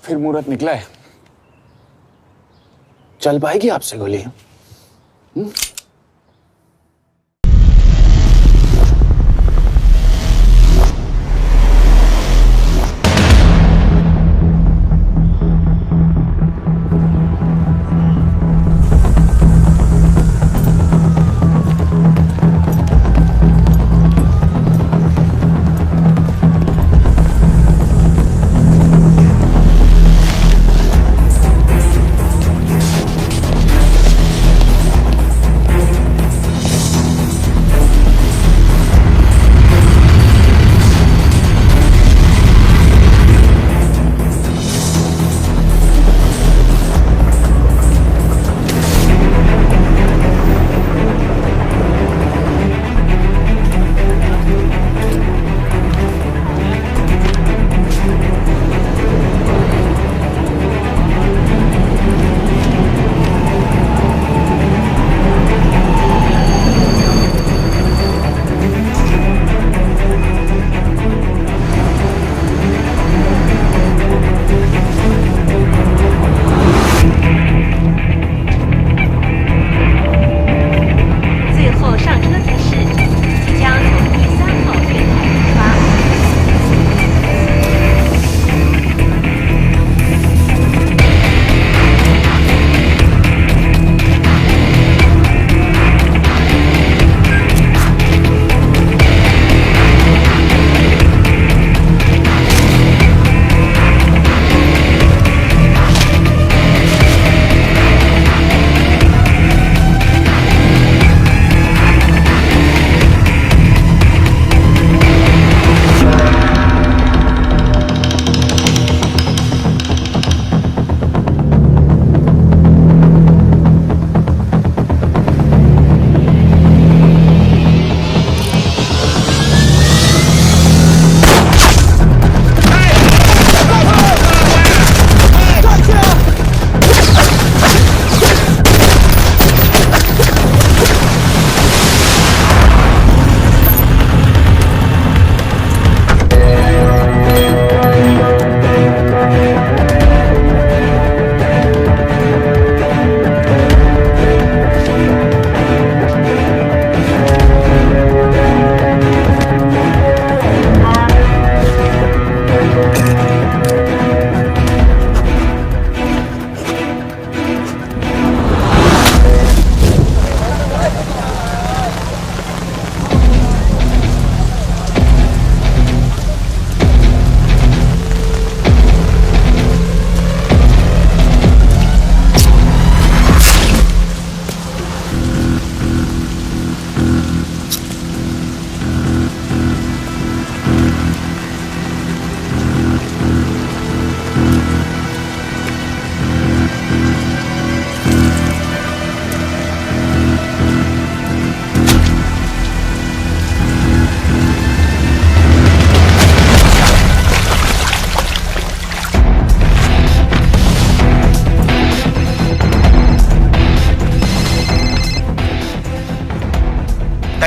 फिर मुहूर्त निकला है। चल पाएगी आपसे गोली?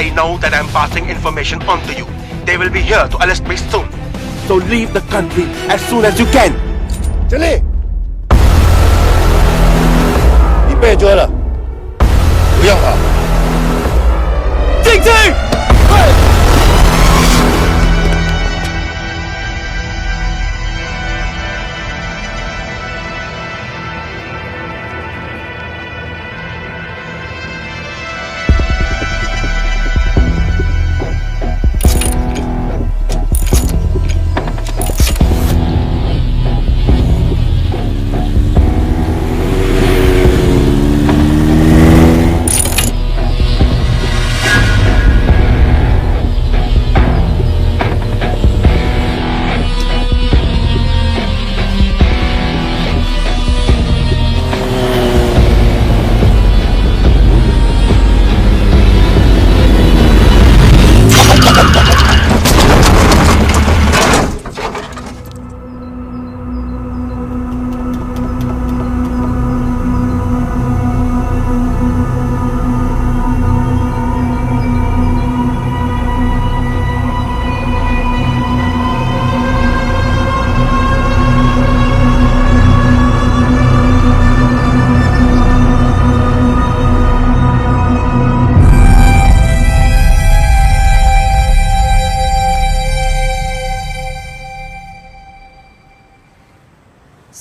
They know that I'm passing information on to you. They will be here to arrest me soon. So leave the country as soon as you can. चले你被捉了不要跑进去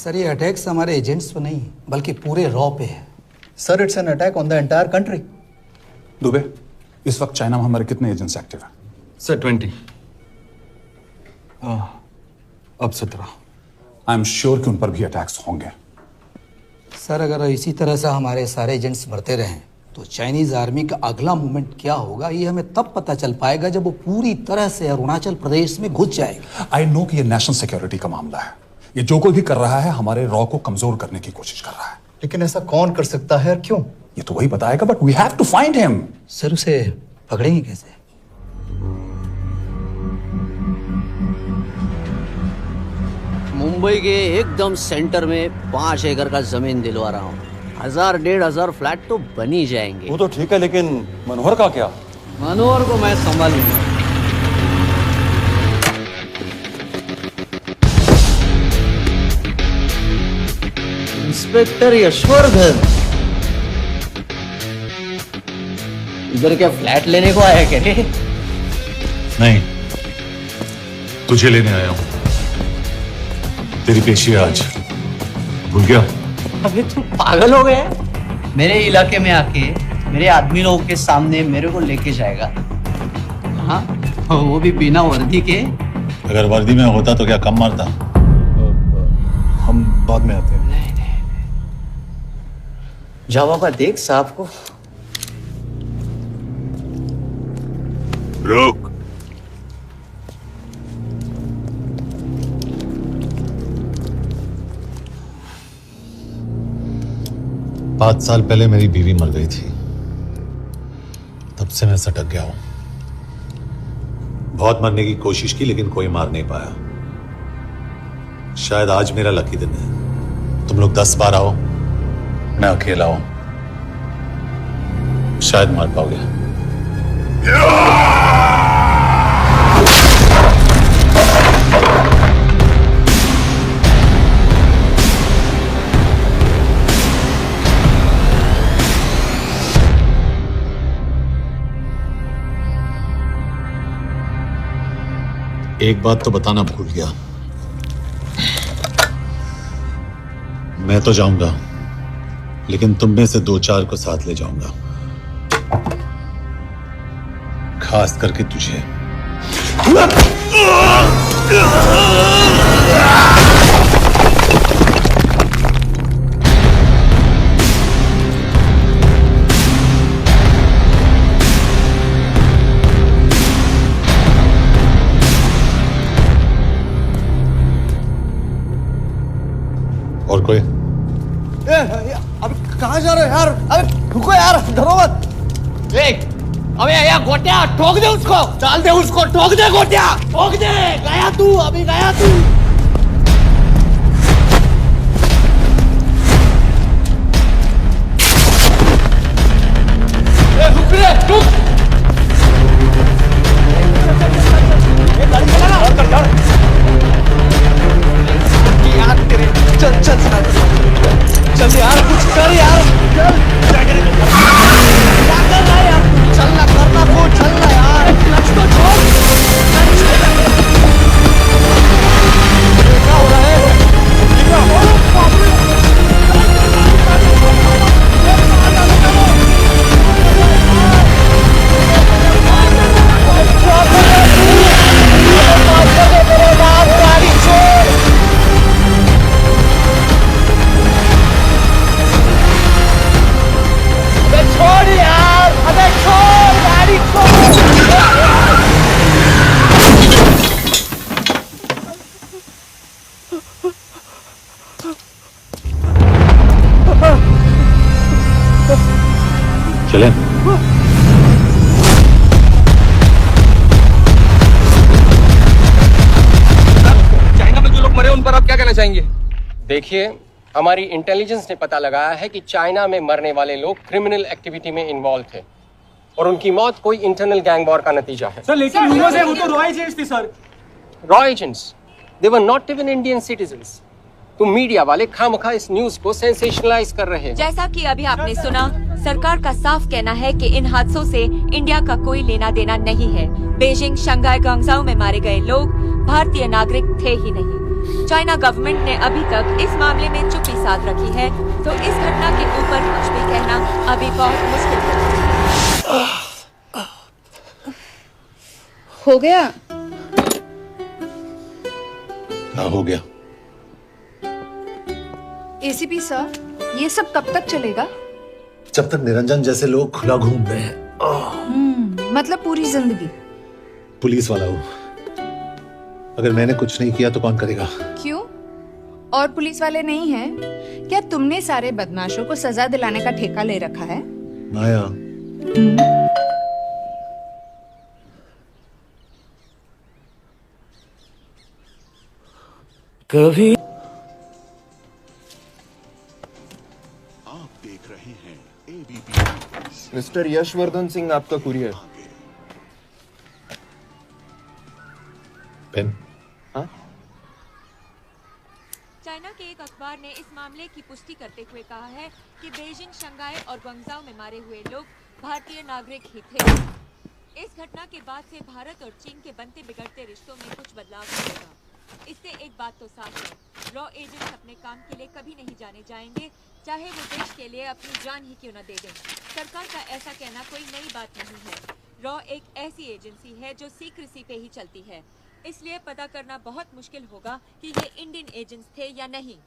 सर ये अटैक्स हमारे एजेंट्स पे नहीं बल्कि पूरे रॉ पे है। Sir it's an attack on the entire country. Dubey, इस वक्त चाइना में हमारे कितने एजेंट्स एक्टिव हैं? सर 20। अब 17। आई एम श्योर कि उन पर भी अटैक्स होंगे। सर अगर इसी तरह से हमारे सारे एजेंट्स बढ़ते रहें तो चाइनीज आर्मी का अगला मूवमेंट क्या होगा ये हमें तब पता चल पाएगा जब वो पूरी तरह से अरुणाचल प्रदेश में घुस जाएगा। आई नो कि ये नेशनल सिक्योरिटी का मामला है। ये जो कोई भी कर रहा है हमारे रॉ को कमजोर करने की कोशिश कर रहा है। लेकिन ऐसा कौन कर सकता है और क्यों? ये तो वही बताएगा, but we have to find him. Sir उसे पकड़ेंगे कैसे? मुंबई के एकदम सेंटर में 5 एकड़ का जमीन दिलवा रहा हूँ। 1000-1500 फ्लैट तो बन ही जाएंगे। वो तो ठीक है, लेकिन मनोहर का क्या? मनोहर को मैं संभालूंगा। इंस्पेक्टर यशवर्धन इधर क्या फ्लैट लेने को आया क्या? नहीं, तुझे लेने आया हूं। तेरी पेशी है आज, भूल गया? अबे तुम पागल हो गए? मेरे इलाके में आके मेरे आदमी लोगों के सामने मेरे को लेके जाएगा? हाँ, वो भी बिना वर्दी के। अगर वर्दी में होता तो क्या कम मारता? हम बाद में आते हैं। जाओ बाबा, देख साहब को। रुक। पांच साल पहले मेरी बीवी मर गई थी, तब से मैं सटक गया हूं। बहुत मरने की कोशिश की लेकिन कोई मार नहीं पाया। शायद आज मेरा लकी दिन है। तुम लोग 10 बार आओ, मैं अकेला हूं, शायद मार पाओगे। एक बात तो बताना भूल गया, मैं तो जाऊंगा लेकिन तुम में से 2-4 को साथ ले जाऊंगा, खास करके तुझे। और कोई? अब कहाँ जा रहे हो यार? अबे रुको यार, डरो मत। देख, अबे यार गोटिया, ठोक दे उसको, डाल दे उसको, ठोक दे गोटिया, ठोक दे। गया तू, अभी गया तू। रुक रे, रुक। यार तेरे, चल चल चल यार, कुछ कर यार, चल। क्या कर रहा है यार? चलना, करना को, चलना यार। क्लच तो छोड़। क्या हो रहा है? क्या हो रहा है? छोड़ यार, अबे छोड़, गाड़ी छोड़। चलें? चाइना में जो लोग मरे उन पर आप क्या कहना चाहेंगे? देखिए, हमारी इंटेलिजेंस ने पता लगाया है कि चाइना में मरने वाले लोग क्रिमिनल एक्टिविटी में इन्वॉल्व थे और उनकी मौत कोई इंटरनल गैंग वॉर का नतीजा है। सर लेकिन न्यूज़ है वो तो रॉ एजेंट्स थी sir. Raw agents, they were not even Indian citizens. तुम मीडिया वाले खामखा इस न्यूज को सेंसेशनलाइज कर रहे हैं। जैसा कि अभी आपने सुना, सरकार का साफ कहना है कि इन हादसों से इंडिया का कोई लेना देना नहीं है। बीजिंग, शंघाई, ग्वांगझू में मारे गए लोग भारतीय नागरिक थे ही नहीं। चाइना गवर्नमेंट ने अभी तक इस मामले में चुप्पी साध रखी है, तो इस घटना के ऊपर कुछ भी कहना अभी बहुत मुश्किल है। हो गया? हाँ, हो गया। एसीपी सर, ये सब कब तक चलेगा? जब तक निरंजन जैसे लोग खुला घूम रहे हैं। मतलब पूरी जिंदगी? पुलिस वाला हूँ, अगर मैंने कुछ नहीं किया तो कौन करेगा? क्यों? और पुलिस वाले नहीं हैं? क्या तुमने सारे बदमाशों को सजा दिलाने का ठेका ले रखा है? माया, कभी मिस्टर यशवर्धन सिंह, आपका कुरियर। पेन। हाँ? चाइना के एक अखबार ने इस मामले की पुष्टि करते हुए कहा है कि बीजिंग, शंघाई और ग्वांगझाओ में मारे हुए लोग भारतीय नागरिक ही थे। इस घटना के बाद से भारत और चीन के बनते बिगड़ते रिश्तों में कुछ बदलाव होगा। इससे एक बात तो साफ है, रॉ एजेंट्स अपने काम के लिए कभी नहीं जाने जाएंगे, चाहे वो देश के लिए अपनी जान ही क्यों न दे दें। सरकार का ऐसा कहना कोई नई बात नहीं है। रॉ एक ऐसी एजेंसी है जो सीक्रेसी पे ही चलती है, इसलिए पता करना बहुत मुश्किल होगा कि ये इंडियन एजेंट्स थे या नहीं।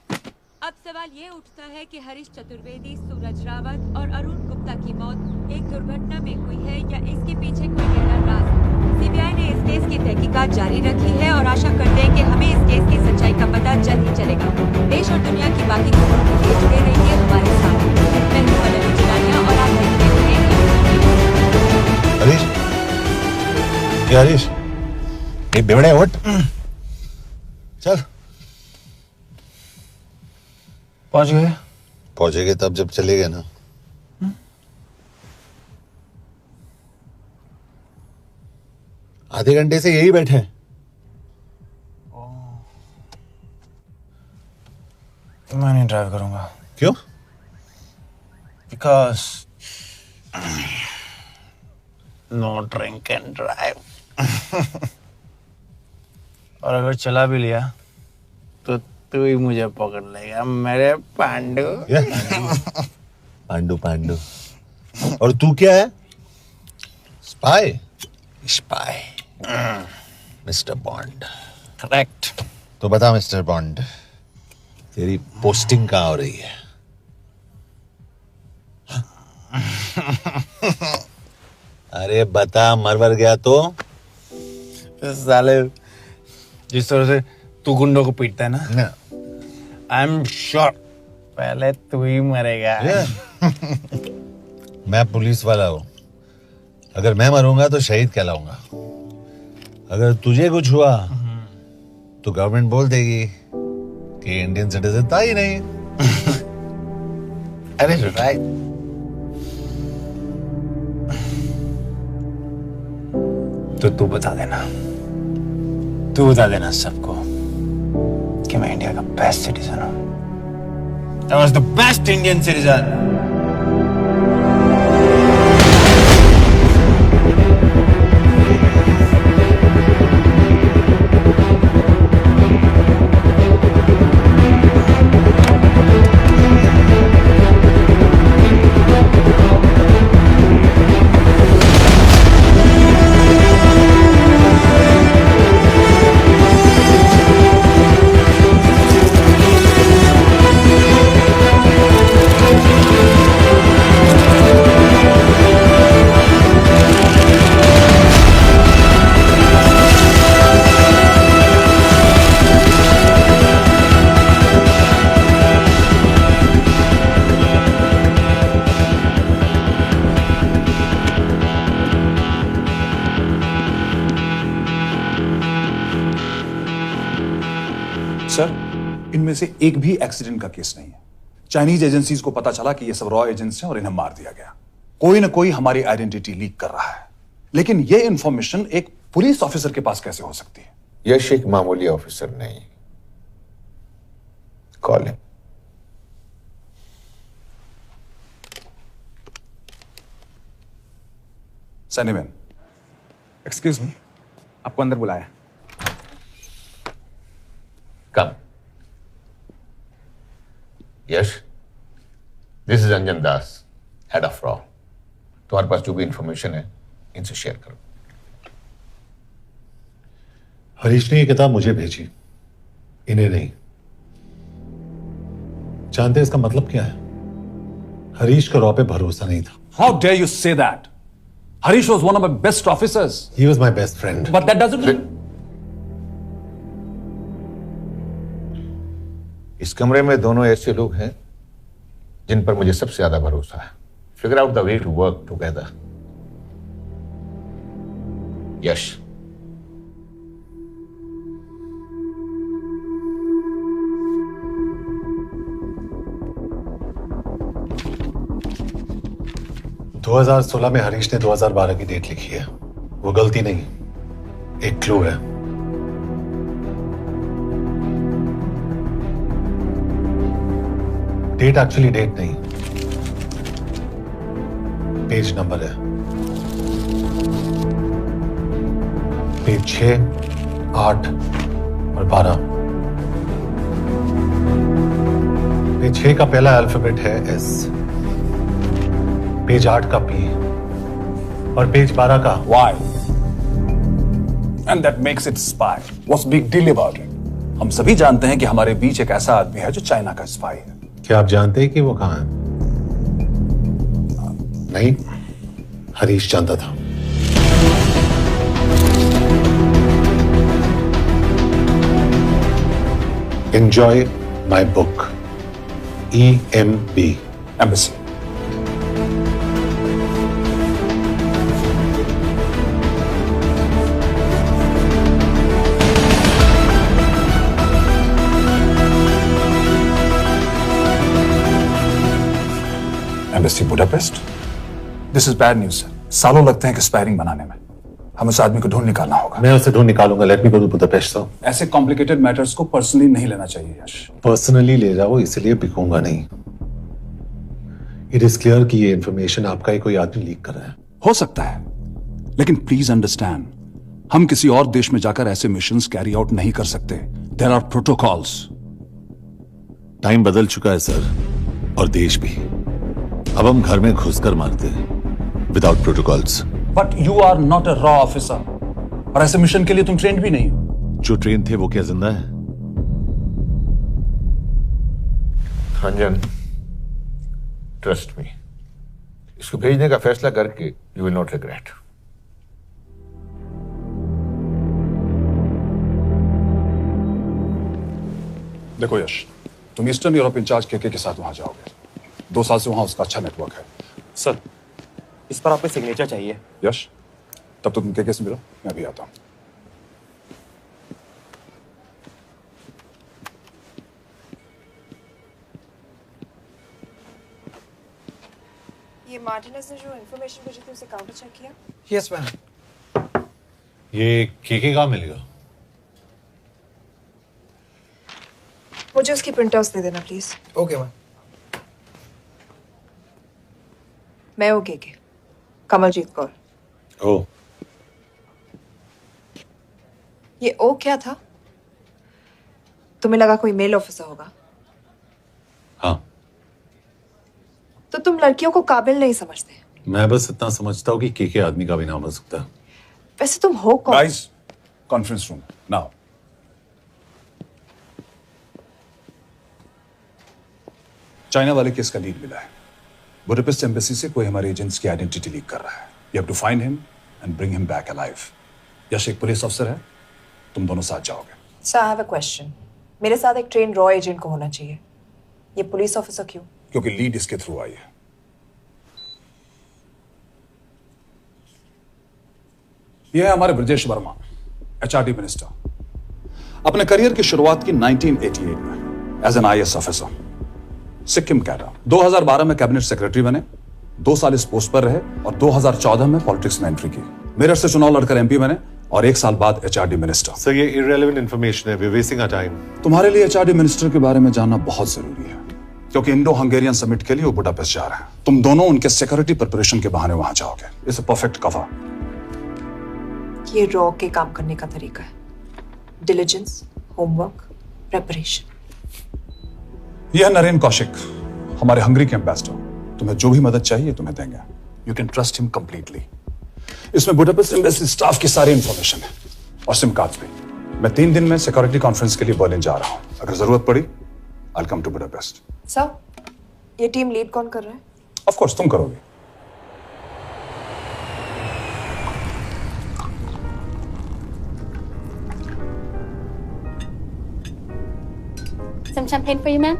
अब सवाल ये उठता है कि हरीश चतुर्वेदी, सूरज रावत और अरुण गुप्ता की मौत एक दुर्घटना में हुई है या इसके पीछे कोई गहरा राज है। सीबीआई ने इस केस की तहकीकात जारी रखी है और आशा करते हैं कि हमें इस केस की सच्चाई का पता जल्द ही चलेगा। देश और दुनिया की बाकी खबरों के लिए जुड़े रहिए हमारे साथ। मैं हूं पल्लवी चिलानिया और आप देखते हैं हरीश, ये हरीश, ये बेवड़े उठ, चल। पहुंचेंगे तब जब चलेगा ना। आधे घंटे से यही बैठे हैं। मैं नहीं ड्राइव करूंगा। क्यों? Because no drink and drive. और अगर चला भी लिया तो तू ही मुझे पकड़ लेगा, मेरे पांडु। पांडु पांडु। और तू क्या है? Spy? Spy. Mister bond. Correct. तो बता मिस्टर बॉन्ड, तेरी पोस्टिंग कहाँ हो रही है? अरे बता, मरवर गया तो? साले, जिस तरह से तू गुंडों को पीटता है ना, आई एम श्योर पहले तू ही मरेगा। मैं पुलिस वाला हूं, अगर मैं मरूंगा तो शहीद कहलाऊंगा। अगर तुझे कुछ हुआ तो गवर्नमेंट बोल देगी कि इंडियन सिटीजन था ही नहीं। अरे राइट। तो तू बता देना सबको कि मैं इंडिया का बेस्ट सिटीजन हूं। I was the best Indian citizen. Sir, इनमें से एक भी एक्सीडेंट का केस नहीं है। चाइनीज एजेंसीज को पता चला कि ये सब रॉ एजेंट्स हैं और इन्हें मार दिया गया। कोई ना कोई हमारी आइडेंटिटी लीक कर रहा है, लेकिन ये इंफॉर्मेशन एक पुलिस ऑफिसर के पास कैसे हो सकती है? यश एक मामूली ऑफिसर नहीं। Call him. सैनिमैन, एक्सक्यूज मी, आपको अंदर बुलाया। Come. Yash, this is Anjan Das, head of रॉ। तुम्हारे पास जो भी इंफॉर्मेशन है इनसे शेयर करो। हरीश ने ये किताब मुझे भेजी, इन्हें नहीं। जानते हैं इसका मतलब क्या है? हरीश का रॉ पे भरोसा नहीं था। How dare you say that? Harish was one of my best officers. He was my best friend. But that doesn't mean... इस कमरे में दोनों ऐसे लोग हैं जिन पर मुझे सबसे ज्यादा भरोसा है। Figure out the way to work together. Yash, दो 2016 में हरीश ने 2012 की डेट लिखी है। वो गलती नहीं, एक क्लू है। डेट एक्चुअली डेट नहीं, पेज नंबर है। पेज 6, 8 और 12। पेज 6 का पहला अल्फाबेट है एस, पेज 8 का पी और पेज 12 का Why? And that makes it spy. What's big deal about it? हम सभी जानते हैं कि हमारे बीच एक ऐसा आदमी है जो चाइना का स्पाई है। क्या आप जानते हैं कि वो कहां है? नहीं, हरीश जानता था। Enjoy my book. EMB. Embassy. Embassy Budapest? This is bad news, sir. सालों लगते हैं एक्सपायरिंग बनाने में। हमें उस आदमी को ढूंढ निकालना होगा। मैं उसे ढूंढ निकालूंगा। Let me go to Budapest sir. ऐसे कॉम्प्लिकेटेड मैटर्स को पर्सनली नहीं लेना चाहिए यश। पर्सनली ले जाओ, इसलिए बिकूंगा नहीं। इट इज क्लियर कि ये इंफॉर्मेशन आपका ही कोई आदमी लीक कर रहा है। हो सकता है, लेकिन प्लीज अंडरस्टैंड, हम किसी और देश में जाकर ऐसे मिशंस कैरी आउट नहीं कर सकते। There are protocols. टाइम बदल चुका है सर, और देश भी। अब हम घर में घुसकर मारते हैं without protocols. But you are not a रॉ ऑफिसर, और ऐसे मिशन के लिए तुम ट्रेंड भी नहीं हो। जो ट्रेन थे वो क्या जिंदा है? अंजन, ट्रस्ट मी, इसको भेजने का फैसला करके यू विल नॉट रिग्रेट। देखो यश, तुम ईस्टर्न यूरोप इंचार्ज के साथ वहां जाओगे। 2 साल से वहां उसका अच्छा नेटवर्क है। सर, इस पर आपको सिग्नेचर चाहिए। यश, तब तो तुम के से मिलो, मैं भी आता हूं। ये मार्टिनेज ने जो इन्फॉर्मेशन भेजी थी उसे काउंटर चेक किया? Yes ma'am. ये केके कहाँ मिलेगा? मुझे उसकी प्रिंटआउट्स दे देना प्लीज। Okay ma'am. मैं हूँ के कमलजीत कौर। ओ, ये ओ क्या था? तुम्हें लगा कोई मेल ऑफिसर होगा? हाँ। तो तुम लड़कियों को काबिल नहीं समझते? मैं बस इतना समझता हूँ कि केके आदमी का भी नाम हो सकता है। वैसे तुम हो कौन? Guys, conference room now. China वाले केस का लीड मिला है। बुडापेस्ट एम्बेसी से कोई हमारे एजेंट्स की आइडेंटिटी लीक कर रहा है। You have to find him and bring him back alive. Yash एक पुलिस अफसर है, तुम दोनों साथ जाओगे। Sir, I have a question. मेरे साथ एक ट्रेन रॉ एजेंट को होना चाहिए। ये पुलिस ऑफिसर क्यों? क्योंकि लीड इसके थ्रू आई है। यह है हमारे ब्रजेश वर्मा, एचआरडी मिनिस्टर। अपने करियर की शुरुआत की 1988 में as an IAS officer, Sikkim cadre. 2012 में कैबिनेट सेक्रेटरी बने, 2 साल इस पोस्ट पर रहे और 2014 में पॉलिटिक्स में एंट्री की। मेरठ से चुनाव लड़कर एमपी बने और 1 साल बाद एचआरडी मिनिस्टर। सर, ये इररिलेवेंट इंफॉर्मेशन है। We are wasting our time. तुम्हारे लिए एचआरडी मिनिस्टर के बारे में जानना बहुत जरूरी है, क्योंकि इंडो हंगेरियन समिट के लिए वो बुडापेस्ट जा रहे हैं। तुम दोनों उनके सिक्योरिटी प्रिपरेशन के बहाने वहां जाओगे। It's a perfect cover. ये रॉ के काम करने का तरीका है। Diligence, homework, preparation. यह नरेन कौशिक, हमारे हंगरी के एम्बेसडर। तुम्हें जो भी मदद चाहिए तुम्हें देंगे। You can trust him completely. इसमें बुडापेस्ट एम्बेसी स्टाफ की सारी इंफॉर्मेशन है और सिम कार्ड्स भी। मैं 3 दिन में सिक्योरिटी कॉन्फ्रेंस के लिए बर्लिन जा रहा हूं। अगर जरूरत पड़ी आई कम टू बुडापेस्ट। सर, ये टीम लीड कौन कर रहा है? ऑफ कोर्स तुम करोगे। Some champagne for you, ma'am?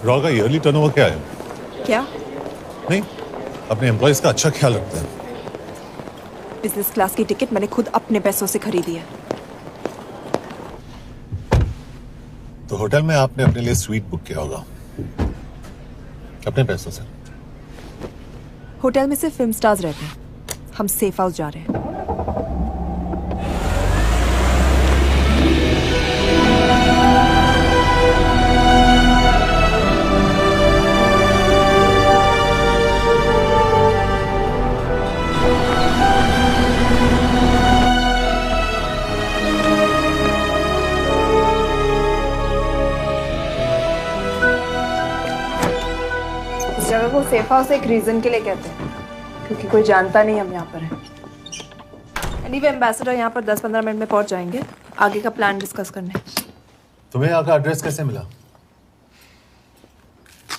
Raw का ईयरली टर्नओवर क्या है? क्या? नहीं, अपने एम्प्लॉइज का अच्छा ख्याल रखते हैं। बिजनेस क्लास की टिकट मैंने खुद अपने पैसों से खरीदी है। तो होटल में आपने अपने लिए स्वीट बुक किया होगा अपने पैसों से। होटल में सिर्फ फिल्म स्टार्स रहते हैं। हम सेफ हाउस जा रहे हैं। इस जगह को सेफ हाउस एक रीजन के लिए कहते हैं, क्योंकि कोई जानता नहीं हम यहाँ पर हैं। एनीवे एम्बेसडर यहाँ पर 10-15 मिनट में पहुँच जाएंगे आगे का प्लान डिस्कस करने। तुम्हें यहाँ का एड्रेस कैसे मिला?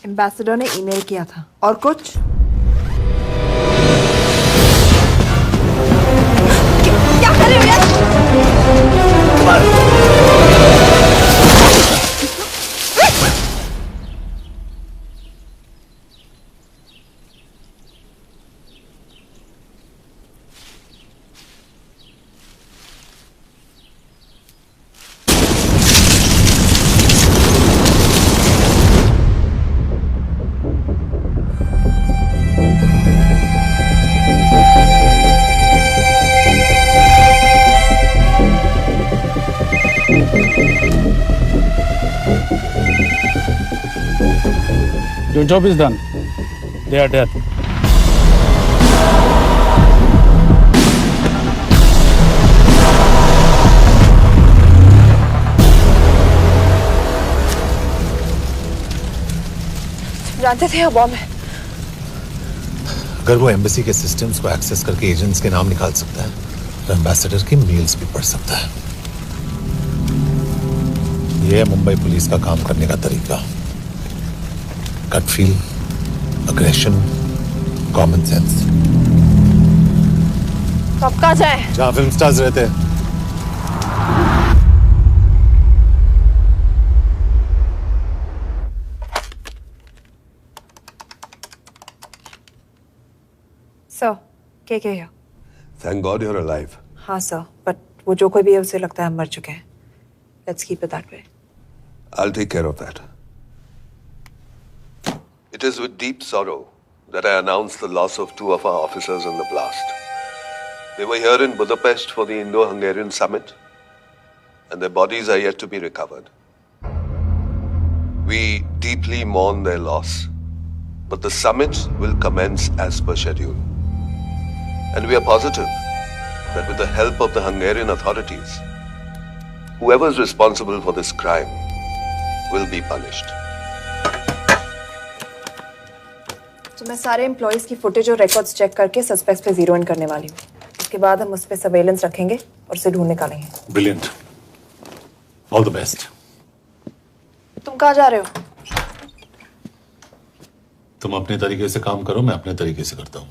एम्बेसडर ने ईमेल किया था। और कुछ? क्या कर रहे हो यार? Your job is done. They are dead. जानते थे बॉम्ब है। अगर वो एम्बेसी के सिस्टम्स को एक्सेस करके एजेंट्स के नाम निकाल सकता है तो एम्बेसडर की मेल्स भी पढ़ सकता है। ये है मुंबई पुलिस का काम करने का तरीका। Gut feel, aggression, common sense. कब कहाँ जाए? जहाँ फिल्म स्टार्स रहते हैं। सर, क्या है? Thank God you're alive. हाँ सर, बट वो जो कोई भी है उसे लगता है हम मर चुके हैं। Let's keep it that way. I'll take care of that. It is with deep sorrow that I announce the loss of 2 of our officers in the blast. They were here in Budapest for the Indo-Hungarian summit, and their bodies are yet to be recovered. We deeply mourn their loss, but the summit will commence as per schedule. And we are positive that with the help of the Hungarian authorities, whoever is responsible for this crime will be punished. तो मैं सारे employees की footage और records check करके suspects पे zero in करने वाली हूँ। उसके बाद हम उस पे सर्वेलेंस रखेंगे और उसे ढूंढ निकालेंगे। ब्रिलियंट। All the best. तुम कहाँ जा रहे हो? तुम अपने तरीके से काम करो, मैं अपने तरीके से करता हूँ।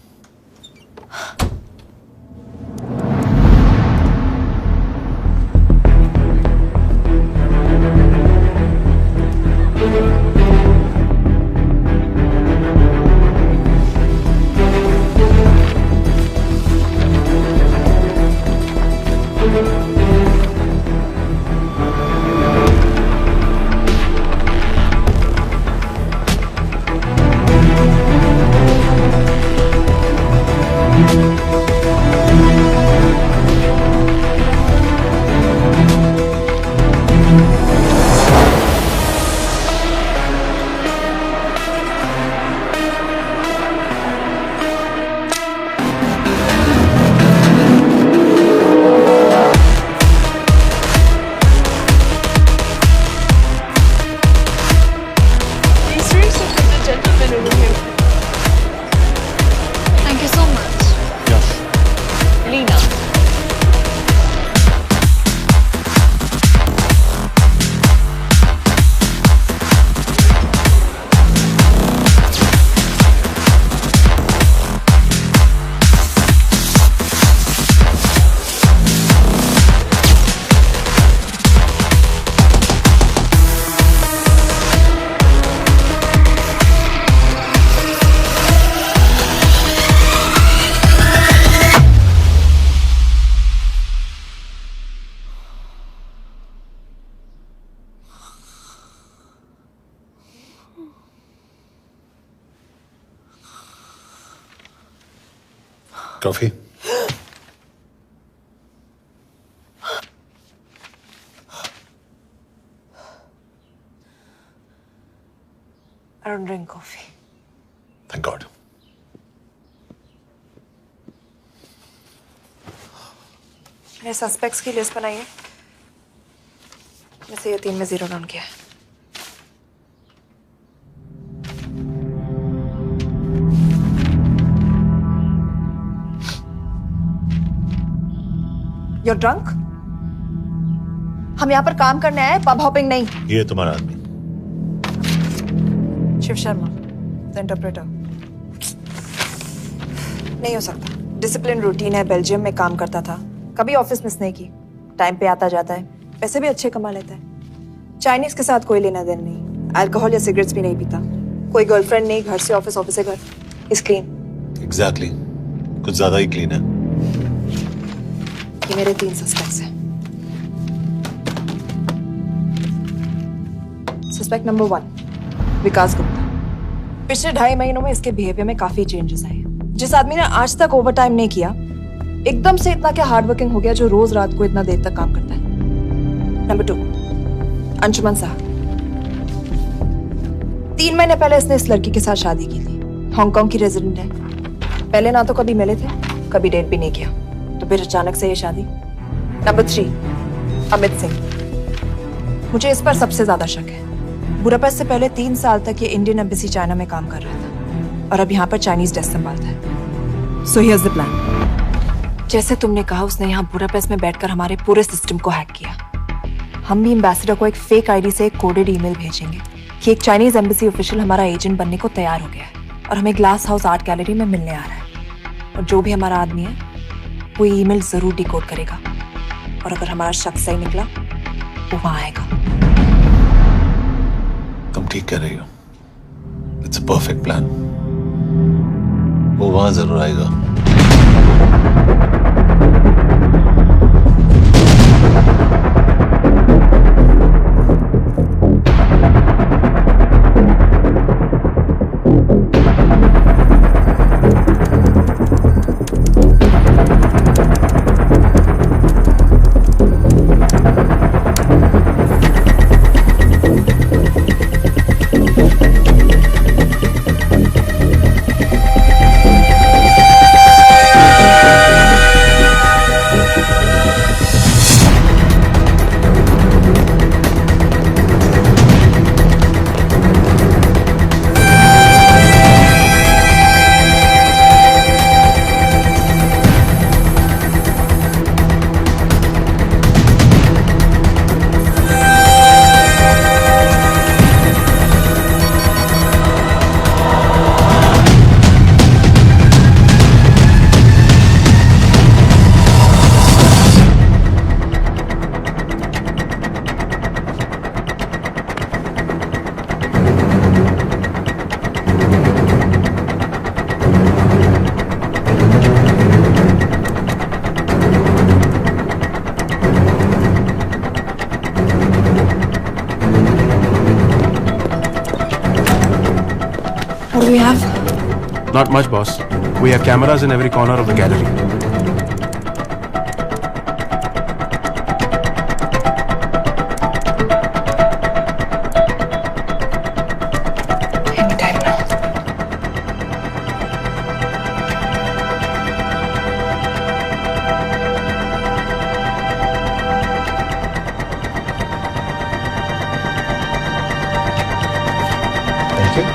Coffee? I don't drink coffee. Thank God. मैंने सस्पेक्ट्स की लिस्ट बनाई है। मैं से ये 3 में 0 डाउन किया है। You're drunk? हम यहाँ पर काम करने आए, पब हॉपिंग नहीं। ये तुम्हारा आदमी। Shiv Sharma, the interpreter. नहीं हो सकता। डिसिप्लिन रूटीन है, बेल्जियम में काम करता था, कभी ऑफिस मिस नहीं की, टाइम पे आता जाता है, पैसे भी अच्छे कमा लेता है। चाइनीज के साथ कोई लेना देना नहीं, अल्कोहल या सिगरेट्स भी नहीं पीता, कोई गर्लफ्रेंड नहीं, घर से ऑफिस, ऑफिस से घर। Is clean. एग्जैक्टली, कुछ ज्यादा ही क्लीन है। ये मेरे 3 सस्पेक्ट्स हैं। सस्पेक्ट नंबर 1, विकास गुप्ता। पिछले 2.5 महीनों में इसके बिहेवियर में काफी चेंजेस आए। जिस आदमी ने आज तक ओवरटाइम नहीं किया, एकदम से इतना क्या हार्ड वर्किंग हो गया जो रोज रात को इतना देर तक काम करता है। नंबर 2, अंशुमन साहब। 3 महीने पहले इसने इस लड़की के साथ शादी की थी, हांगकांग की रेजिडेंट है। पहले ना तो कभी मिले थे, कभी डेट भी नहीं किया, तो फिर अचानक से ये शादी। नंबर 3, अमित सिंह। मुझे इस पर सबसे ज्यादा शक है। बुडापेस्ट से पहले 3 साल तक ये इंडियन एम्बेसी चाइना में काम कर रहा था और अब यहाँ पर चाइनीज डेस्क संभालता है। So here's the plan. जैसे तुमने कहा, उसने यहाँ बुडापेस्ट में बैठकर हमारे पूरे सिस्टम को हैक किया। हम भी एम्बेसडर को एक फेक आईडी से एक कोडेड ईमेल भेजेंगे कि एक चाइनीज एम्बेसी ऑफिशियल हमारा एजेंट बनने को तैयार हो गया है और हमें ग्लास हाउस आर्ट गैलरी में मिलने आ रहा है। और जो भी हमारा आदमी है वो ईमेल जरूर डिकोड करेगा और अगर हमारा शक सही निकला वो वहां आएगा। तुम ठीक कह रही हो। It's a perfect plan. वो वहां जरूर आएगा। What do we have? Not much, boss. We have cameras in every corner of the gallery. Anytime now. Thank you.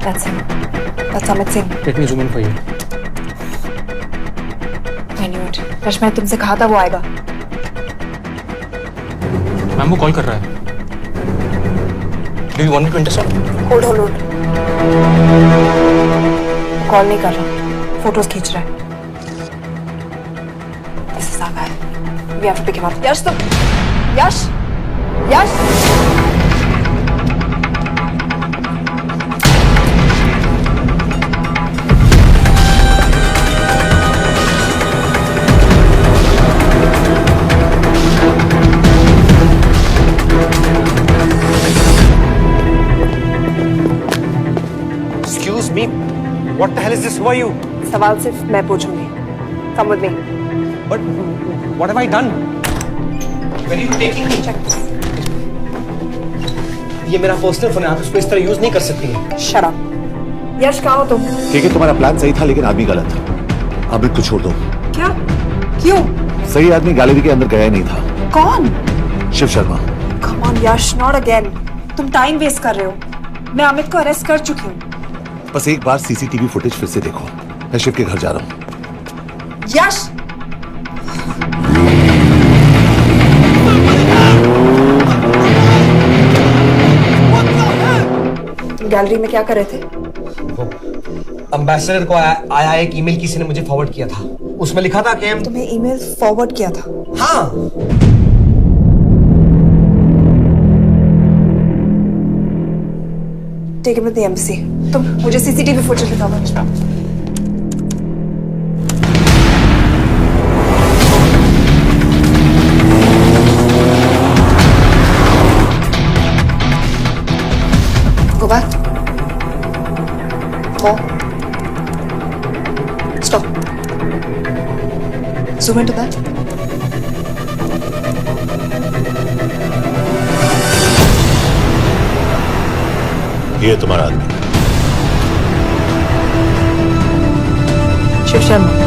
That's him. That's Amit Singh. Let me zoom in for you. I knew it. Rush, मैंने तुमसे कहा था वो आएगा। Ma'am वो call कर रहा है। Do you want me to intercept? Hold. Call नहीं कर रहा, फोटोज खींच रहा है। This is our guy. We have to pick him up. यश तुम, यश। me. What the hell is this? Who are you? सवाल सिर्फ मैं पूछूंगी. Come with me. But what have I done? Where are you taking me? Check this. ये मेरा personal phone है, आप इसको इस तरह यूज नहीं कर सकती हैं. Shut up. यश कहाँ हो तुम? ठीक है, तुम्हारा प्लान सही था लेकिन आदमी गलत था. अमित को छोड़ दो. क्या? क्यों? सही आदमी गैलरी के अंदर गया ही नहीं था. कौन? Shiv Sharma. Come on Yash, not again. तुम टाइम वेस्ट कर रहे हो. मैं अमित को अरेस्ट कर चुकी हूँ. बस एक बार सीसीटीवी फुटेज फिर से देखो. मैं शिव के घर जा रहा हूँ. यश! तुम गैलरी में क्या कर रहे थे? एम्बेसडर को आया एक ईमेल किसी ने मुझे फॉरवर्ड किया था. उसमें लिखा था कि तुम्हें ईमेल फॉरवर्ड किया था? हाँ. Take him to the embassy. तुम मुझे सीसीटीवी फुटेज दिखाओ. Go back. More. Stop. Zoom into that. ये तुम्हारा आदमी. शिव शर्मा.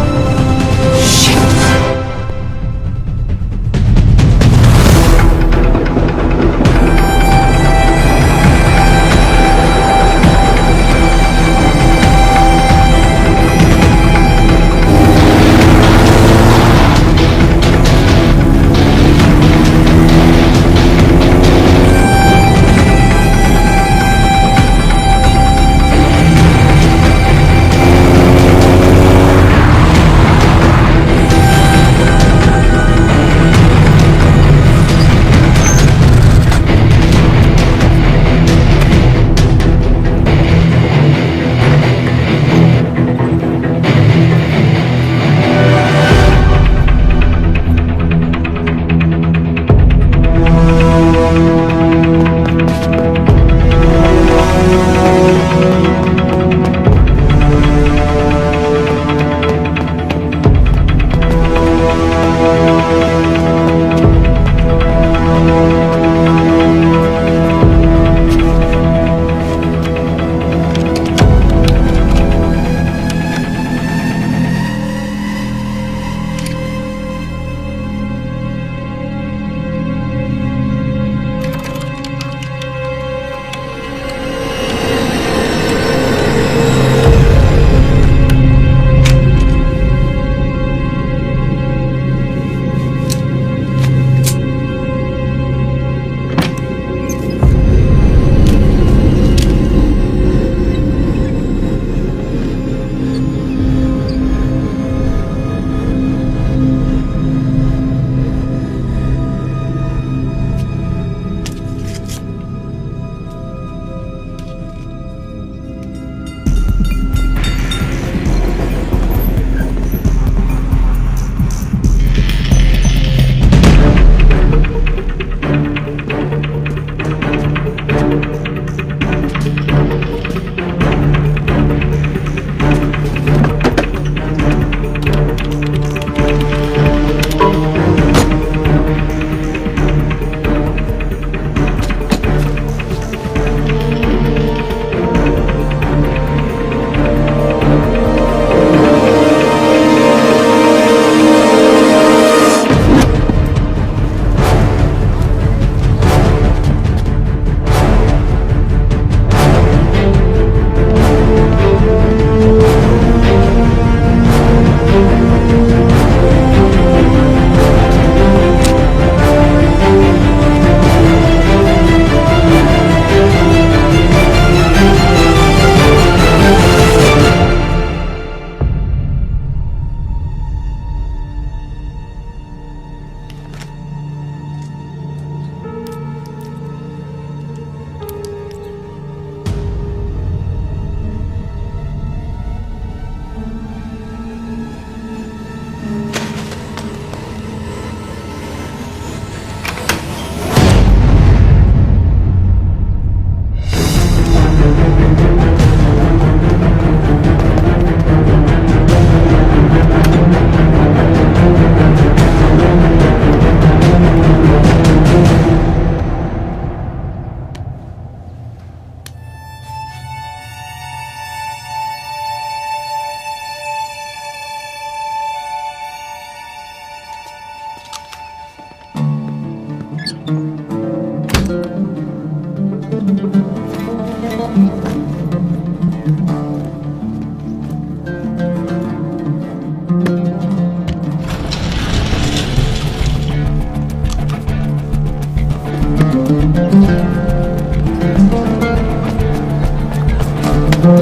हेलो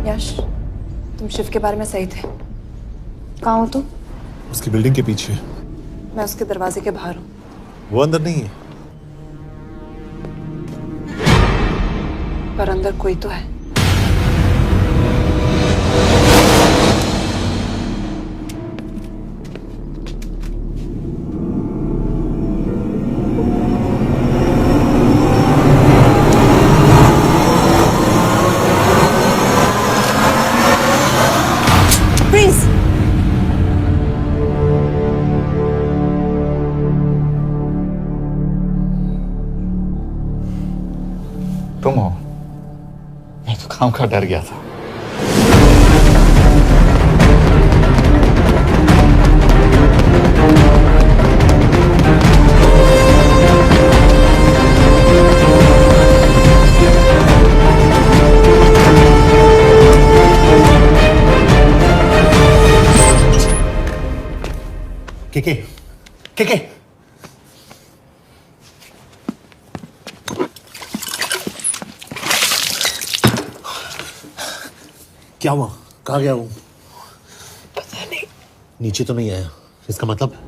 यश, तुम शिव के बारे में सही थे। कहाँ हो तुम? उसकी बिल्डिंग के पीछे। मैं उसके दरवाजे के बाहर हूँ। वो अंदर नहीं है। पर अंदर कोई तो है। Freeze! तुम हो? मैं तो काम का डर गया था। के क्या हुआ? कहाँ गया वो? पता नहीं। नीचे तो नहीं आया, इसका मतलब?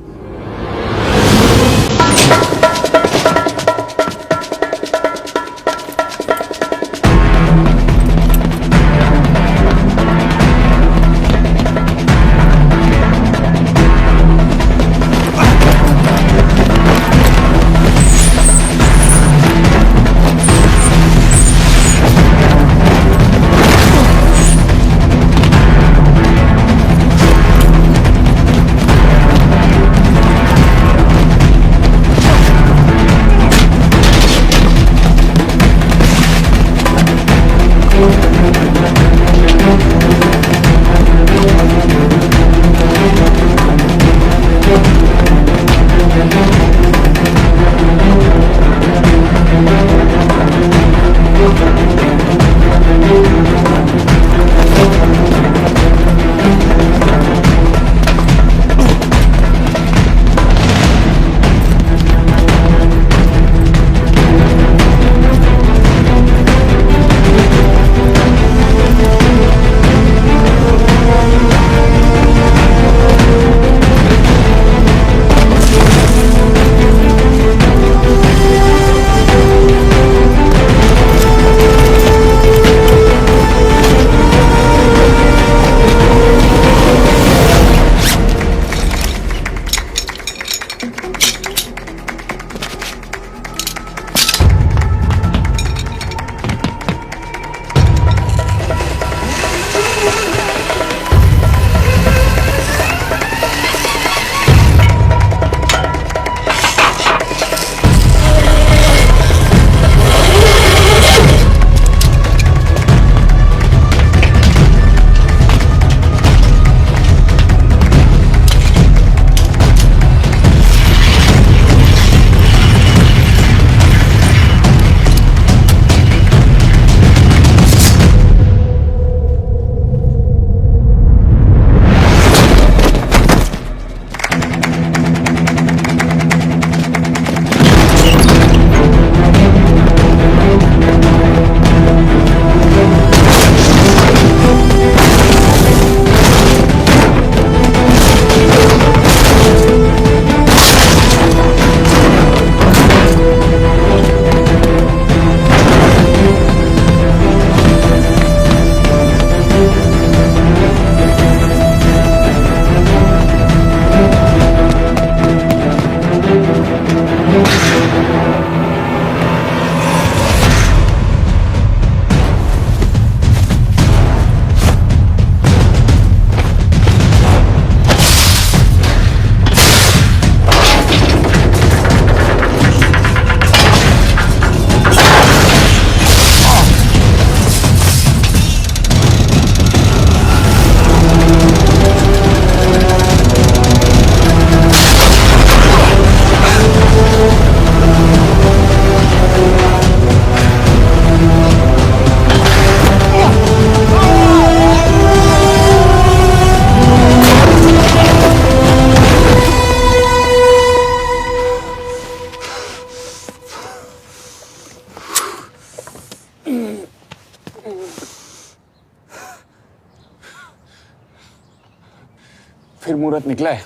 फिर मुहूर्त निकला है।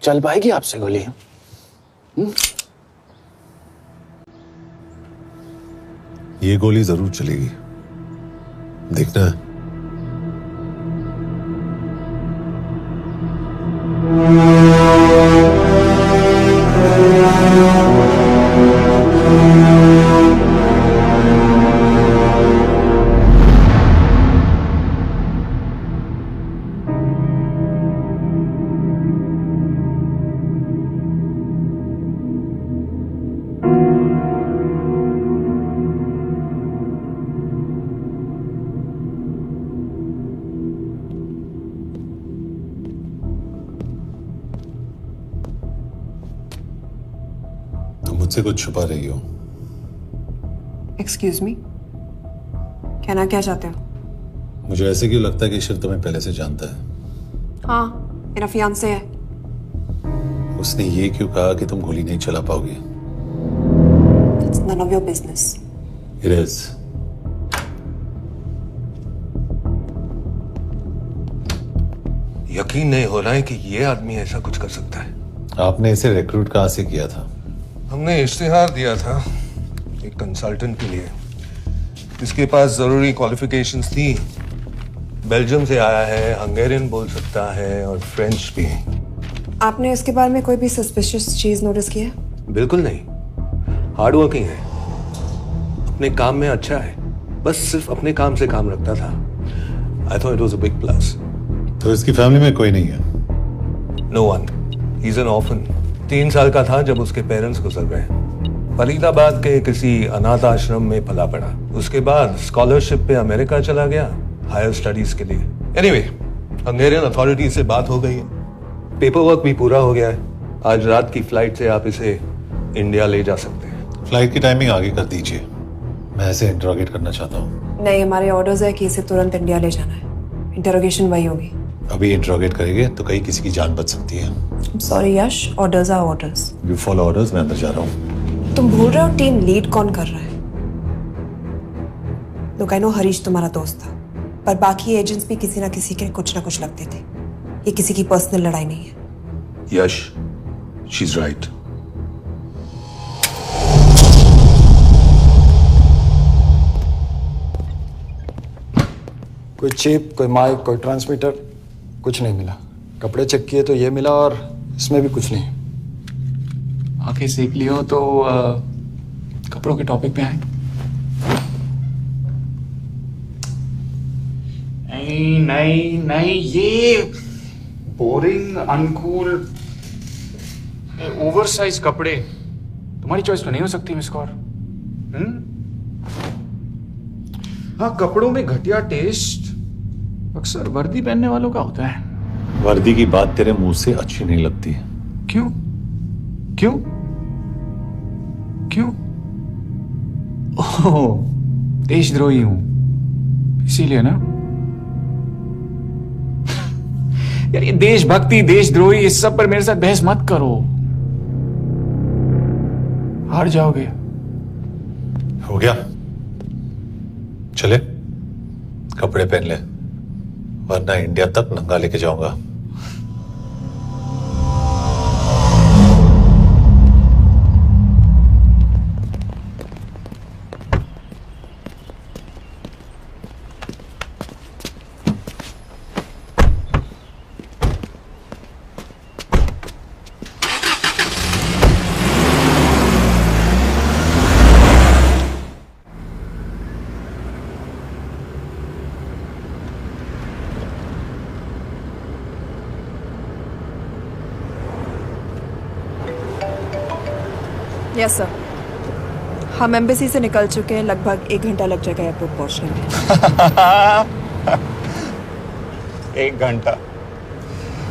चल पाएगी आपसे गोली? ये गोली जरूर चलेगी, देखना है। मुझसे कुछ छुपा रही हो। एक्सक्यूज मी, कहना क्या चाहते हो? मुझे ऐसे क्यों लगता है कि शिव तुम्हें पहले से जानता है? हाँ, मेरा फियांसे है। उसने ये क्यों कहा कि तुम गोली नहीं चला पाओगी? It's none of your business. It is. यकीन नहीं हो रहा है कि ये आदमी ऐसा कुछ कर सकता है। आपने इसे रिक्रूट कहाँ से किया था? हमने इश्तिहार दिया था एक कंसल्टेंट के लिए, इसके पास जरूरी क्वालिफिकेशंस थी। बेल्जियम से आया है, हंगेरियन बोल सकता है और फ्रेंच भी। आपने इसके बारे में कोई भी सस्पिशियस चीज नोटिस की है? बिल्कुल नहीं, हार्ड वर्किंग है, अपने काम में अच्छा है, बस सिर्फ अपने काम से काम रखता था। I thought it was a big plus. तो इसकी फैमिली में कोई नहीं है? No one, he is an orphan. 3 साल का था जब उसके पेरेंट्स गुजर गए। फरीदाबाद के किसी अनाथ आश्रम में पला पड़ा। उसके बाद स्कॉलरशिप पे अमेरिका चला गया हायर स्टडीज के लिए। एनीवे, हंगेरियन अथॉरिटी से बात हो गई है, पेपर वर्क भी पूरा हो गया है। आज रात की फ्लाइट से आप इसे इंडिया ले जा सकते हैं। फ्लाइट की टाइमिंग आगे कर दीजिए, मैं इसे इंटरोगेट करना चाहता हूँ। नहीं, हमारे ऑर्डर्स है कि इसे तुरंत इंडिया ले जाना है। इंटरोगेशन वही होगी। अभी इंटरोगेट करेंगे तो कहीं किसी की जान बच सकती है। Sorry Yash, orders are orders. You follow orders, मैं अंदर जा रहा हूँ। तुम भूल रहे हो टीम लीड कौन कर रहा है? लोग आई नो हरीश तुम्हारा दोस्त था, पर बाकी एजेंट्स भी किसी ना किसी के कुछ ना कुछ लगते थे। ये किसी की पर्सनल लड़ाई नहीं है। यश, शी इज राइट। कोई चिप, कोई माइक, कोई ट्रांसमीटर, कुछ नहीं मिला। कपड़े चेक किए तो ये मिला और इसमें भी कुछ नहीं। आंखें सेक लियो तो कपड़ों के टॉपिक पे आए। नहीं नहीं नहीं, ये बोरिंग, अनकूल, ओवरसाइज कपड़े तुम्हारी चॉइस तो नहीं हो सकती मिस कौर। हाँ, कपड़ों में घटिया टेस्ट अक्सर वर्दी पहनने वालों का होता है। वर्दी की बात तेरे मुंह से अच्छी नहीं लगती। क्यों क्यों क्यों? ओह, देशद्रोही हूं इसीलिए ना। यार ये देशभक्ति, देशद्रोही, इस सब पर मेरे साथ बहस मत करो, हार जाओगे। हो गया, चले कपड़े पहन ले, वरना इंडिया तक नंगा लेके जाऊंगा। यस सर, हम एम्बेसी से निकल चुके हैं। लगभग 1 घंटा लग जाएगा एयरपोर्ट पहुंचने में। 1 घंटा?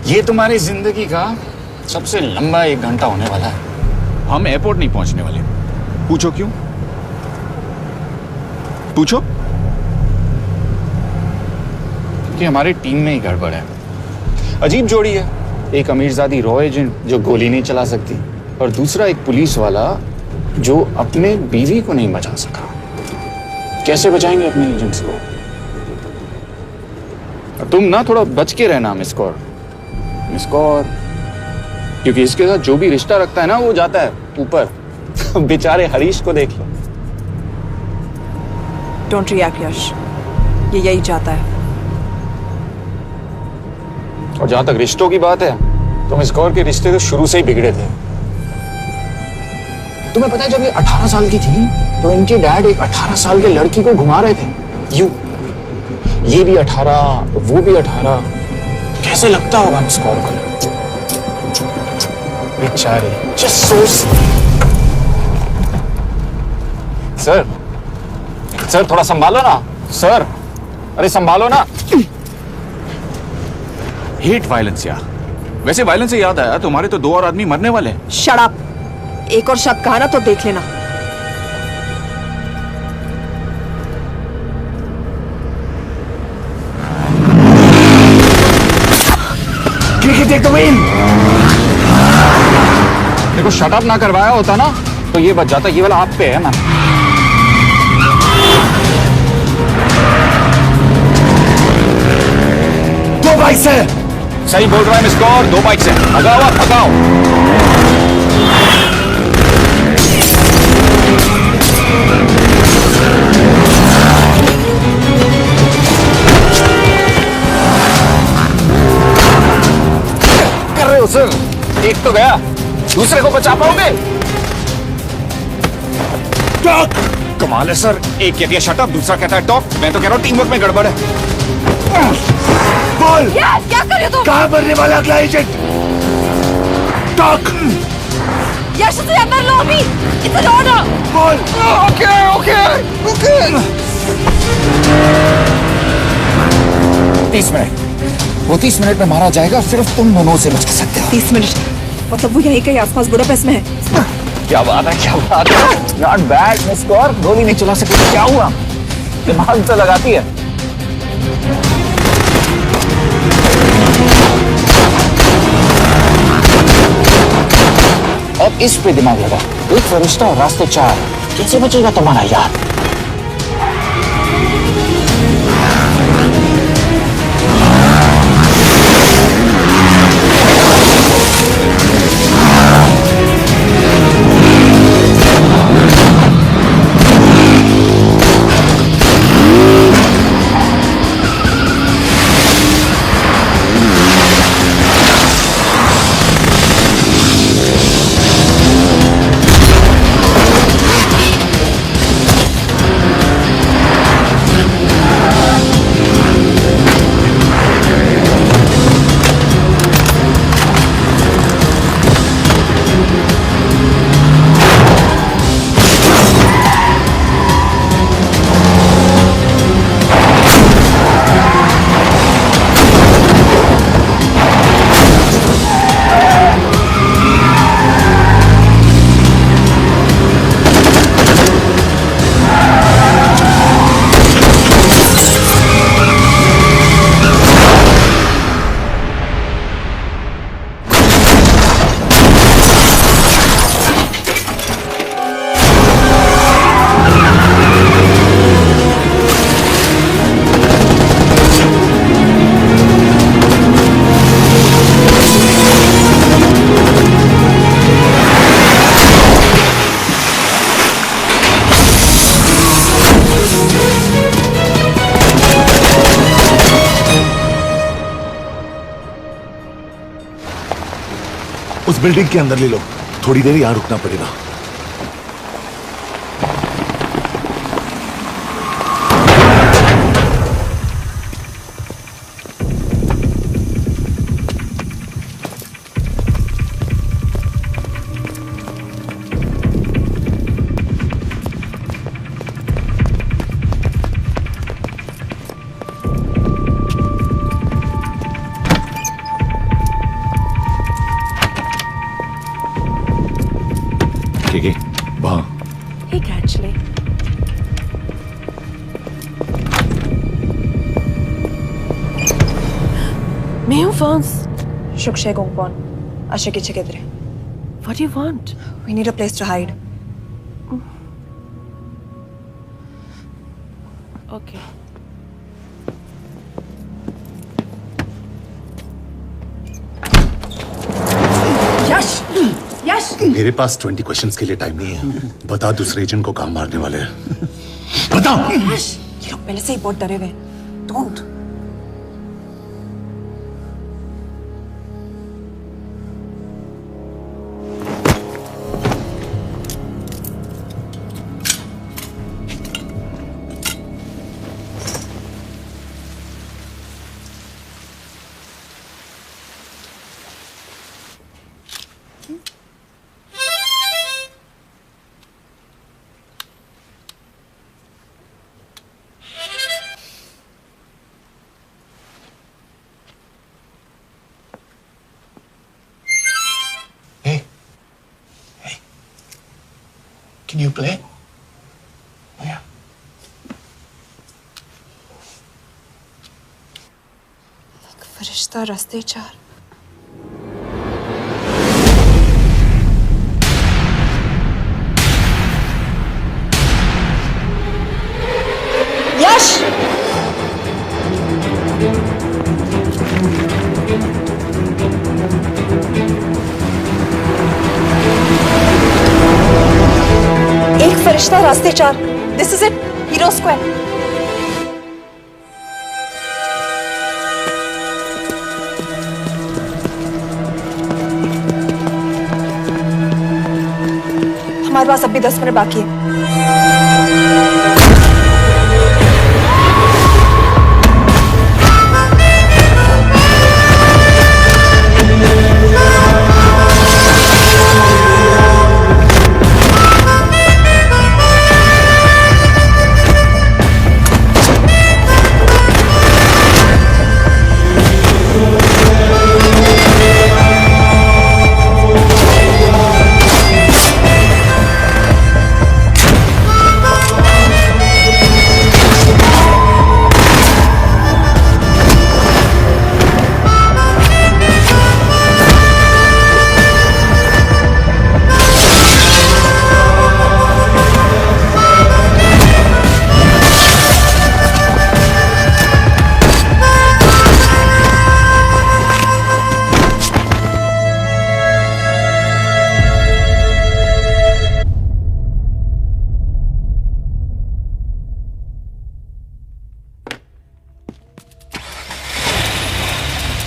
ये तुम्हारी जिंदगी का सबसे लंबा 1 घंटा होने वाला है। हम एयरपोर्ट नहीं पहुंचने वाले। पूछो क्यों? पूछो। क्योंकि हमारी टीम में ही गड़बड़ है। अजीब जोड़ी है, एक अमीरजादी रॉ एजेंट जो गोली नहीं चला सकती, और दूसरा एक पुलिस वाला जो अपने बीवी को नहीं बचा सका। कैसे बचाएंगे अपने एजेंट्स को? तुम ना थोड़ा बच के रहना मिस कौर, क्योंकि इसके साथ जो भी रिश्ता रखता है ना वो जाता है ऊपर। बेचारे हरीश को देख लो। डोंट रिएक्ट यश, ये यही चाहता है। और जहां तक रिश्तों की बात है, तो मिस कौर के रिश्ते तो शुरू से ही बिगड़े थे। तुम्हें पता है जब ये 18 साल की थी तो इनके डैड एक 18 साल के लड़की को घुमा रहे थे यूं, ये भी 18 वो भी 18। कैसे लगता होगा मिस कौर को? बेचारे। जस्ट सोच। सर थोड़ा संभालो ना सर, अरे संभालो ना। हेट वायलेंस यार। वैसे वायलेंस से याद आया, तुम्हारे तो 2 और आदमी मरने वाले हैं। Shut up. एक और शब्द कहा ना तो देख लेना। देखो शट अप ना करवाया होता ना तो ये बच जाता। ये वाला आप पे है ना। दो बाइक से। सही बोल रहा है मिस कौर, 2 बाइक से। भगाओ आप, भगाओ। कर रहे हो सर? एक तो गया, दूसरे को बचा पाओगे? कमाल है सर, एक कहती है शट अप, दूसरा कहता है टॉक। मैं तो कह रहा हूँ टीम वर्क में गड़बड़ है। बोल क्या कर रहे हो तुम? कहाँ मरने वाला अगला एजेंट? टॉक। यश से अंदर लो अभी। It's an order. बोल। Okay 30 minute. वो 30 मिनट में मारा जाएगा, सिर्फ तुम दोनों से बच सकते हो। 30 मिनट मतलब वो यहीं कहीं आसपास बुडापेस्ट में है। क्या बात है, क्या बात है। नॉट बैड मिस कौर, गोली नहीं चला सकती। क्या हुआ? दिमाग तो लगाती है। अब इस पे दिमाग लगा। एक फरिश्ता और रास्ते 4। कैसे बचेगा तुम्हारा यार? उस बिल्डिंग के अंदर ले लो, थोड़ी देर यहां रुकना पड़ेगा। ठीक है, वहां। ठीक है actually. Mayo Vance. Shukshay Gongpon. Ashiki Chikidre. What do you want? We need a place to hide. Okay. मेरे पास 20 क्वेश्चंस के लिए टाइम नहीं है। बता दूसरे एजेंट को काम मारने वाले हैं। बता। ये लोग पहले से ही बहुत डरे हुए हैं। Don't. Can you play? Yeah. एक फरिश्ता रास्ते चार। यश! एक फरिश्ता रास्ते चार। This is it, hero square. हमारे पास अभी 10 मिनट बाकी है।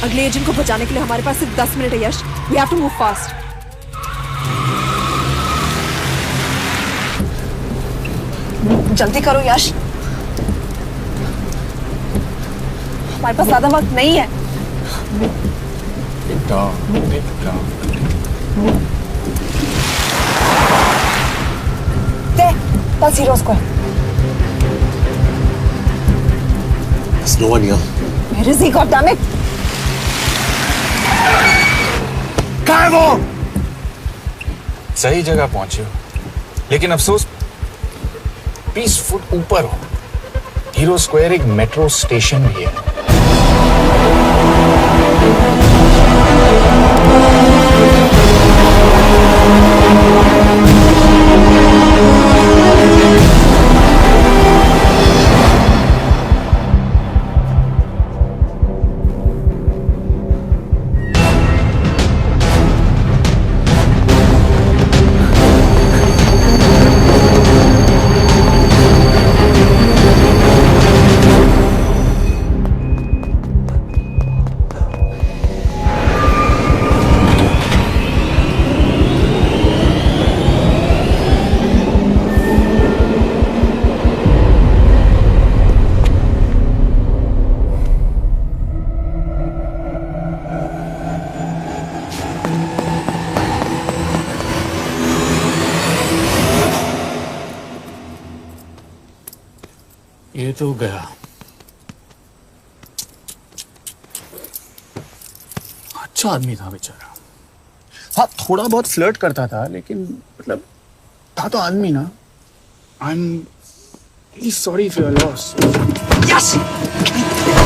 अगले एजेंट को बचाने के लिए हमारे पास सिर्फ 10 मिनट है Yash. We have to move fast. जल्दी करो यश, हमारे पास ज्यादा वक्त नहीं है। That's Hero Square. There's no one here. Where is he? God damn it! कहाँ है वो? सही जगह पहुंचे हो, लेकिन अफसोस 20 फुट ऊपर हो। हीरो स्क्वायर एक मेट्रो स्टेशन भी है। ये तो गया। अच्छा आदमी था बेचारा। हाँ, थोड़ा बहुत फ्लर्ट करता था, लेकिन मतलब था तो आदमी ना। I am really sorry for your loss. Yash!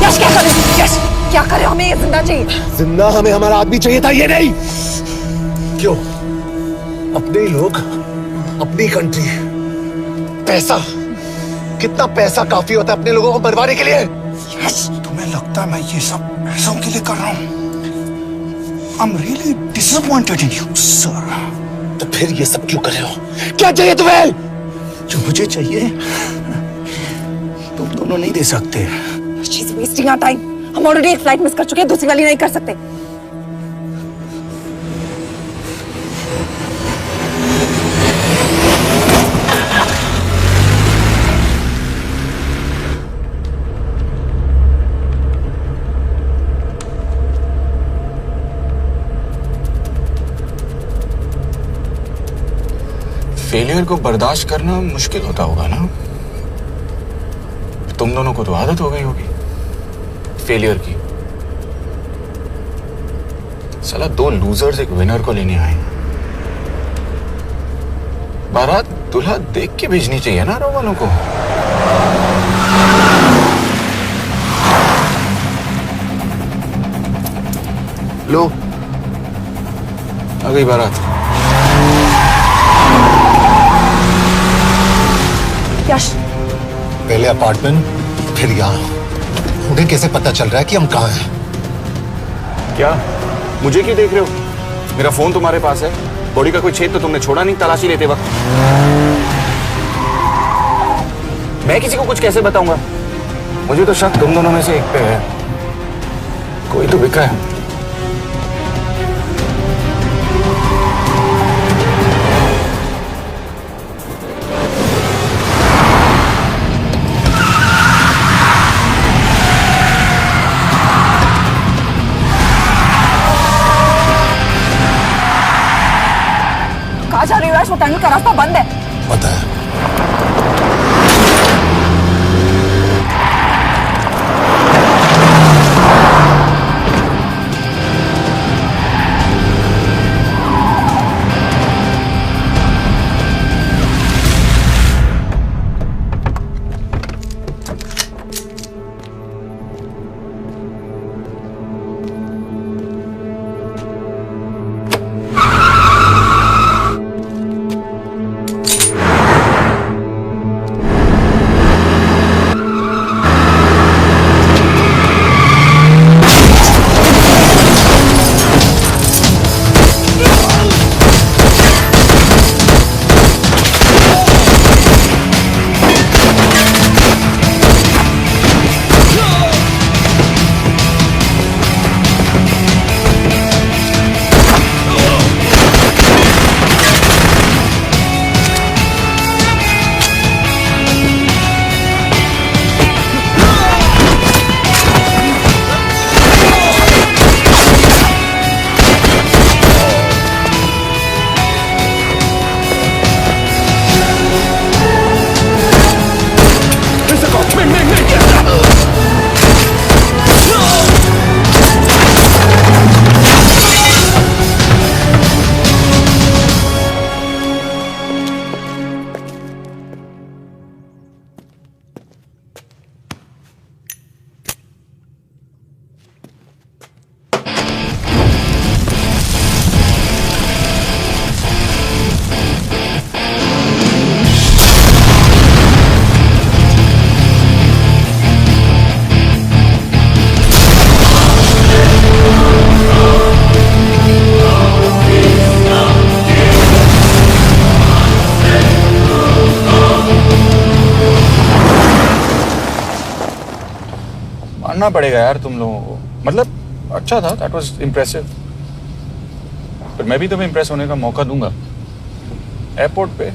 Yash क्या करे? यश क्या करे? हमें ये जिंदा चाहिए। जिंदा हमें हमारा आदमी चाहिए था, ये नहीं। क्यों? अपने ही लोग, अपनी कंट्री, पैसा। कितना पैसा काफी होता है अपने लोगों को मरवाने के लिए? यस, तुम्हें लगता है मैं ये सब पैसों के लिए कर रहा हूँ? I'm really disappointed in you, sir. तो फिर ये सब क्यों कर रहे हो? क्या चाहिए तुम्हें? जो मुझे चाहिए तुम दोनों नहीं दे सकते। She's wasting our time. हम ऑलरेडी एक फ्लाइट मिस कर चुके हैं, दूसरी वाली नहीं कर सकते। फेलियर को बर्दाश्त करना मुश्किल होता होगा ना? तुम दोनों को तो आदत हो गई होगी फेलियर की। साला 2 लूजर्स एक विनर को लेने आए। बारात दूल्हा देख के भेजनी चाहिए ना रो वालों को। लो आ गई बारात। यश, पहले अपार्टमेंट फिर यहाँ। उन्हें कैसे पता चल रहा है कि हम कहाँ हैं? क्या मुझे क्यों देख रहे हो? मेरा फोन तुम्हारे पास है। बॉडी का कोई छेद तो तुमने छोड़ा नहीं तलाशी लेते वक्त। मैं किसी को कुछ कैसे बताऊंगा? मुझे तो शक तुम दोनों में से एक पे है। कोई तो बिका है। कहाँ जा रही हो यश? वो टनल का रास्ता बंद है। पता है। मानना पड़ेगा यार तुम लोगों को। मतलब अच्छा था, दैट वाज इम्प्रेसिव। पर मैं भी तुम्हें इम्प्रेस होने का मौका दूंगा एयरपोर्ट पे।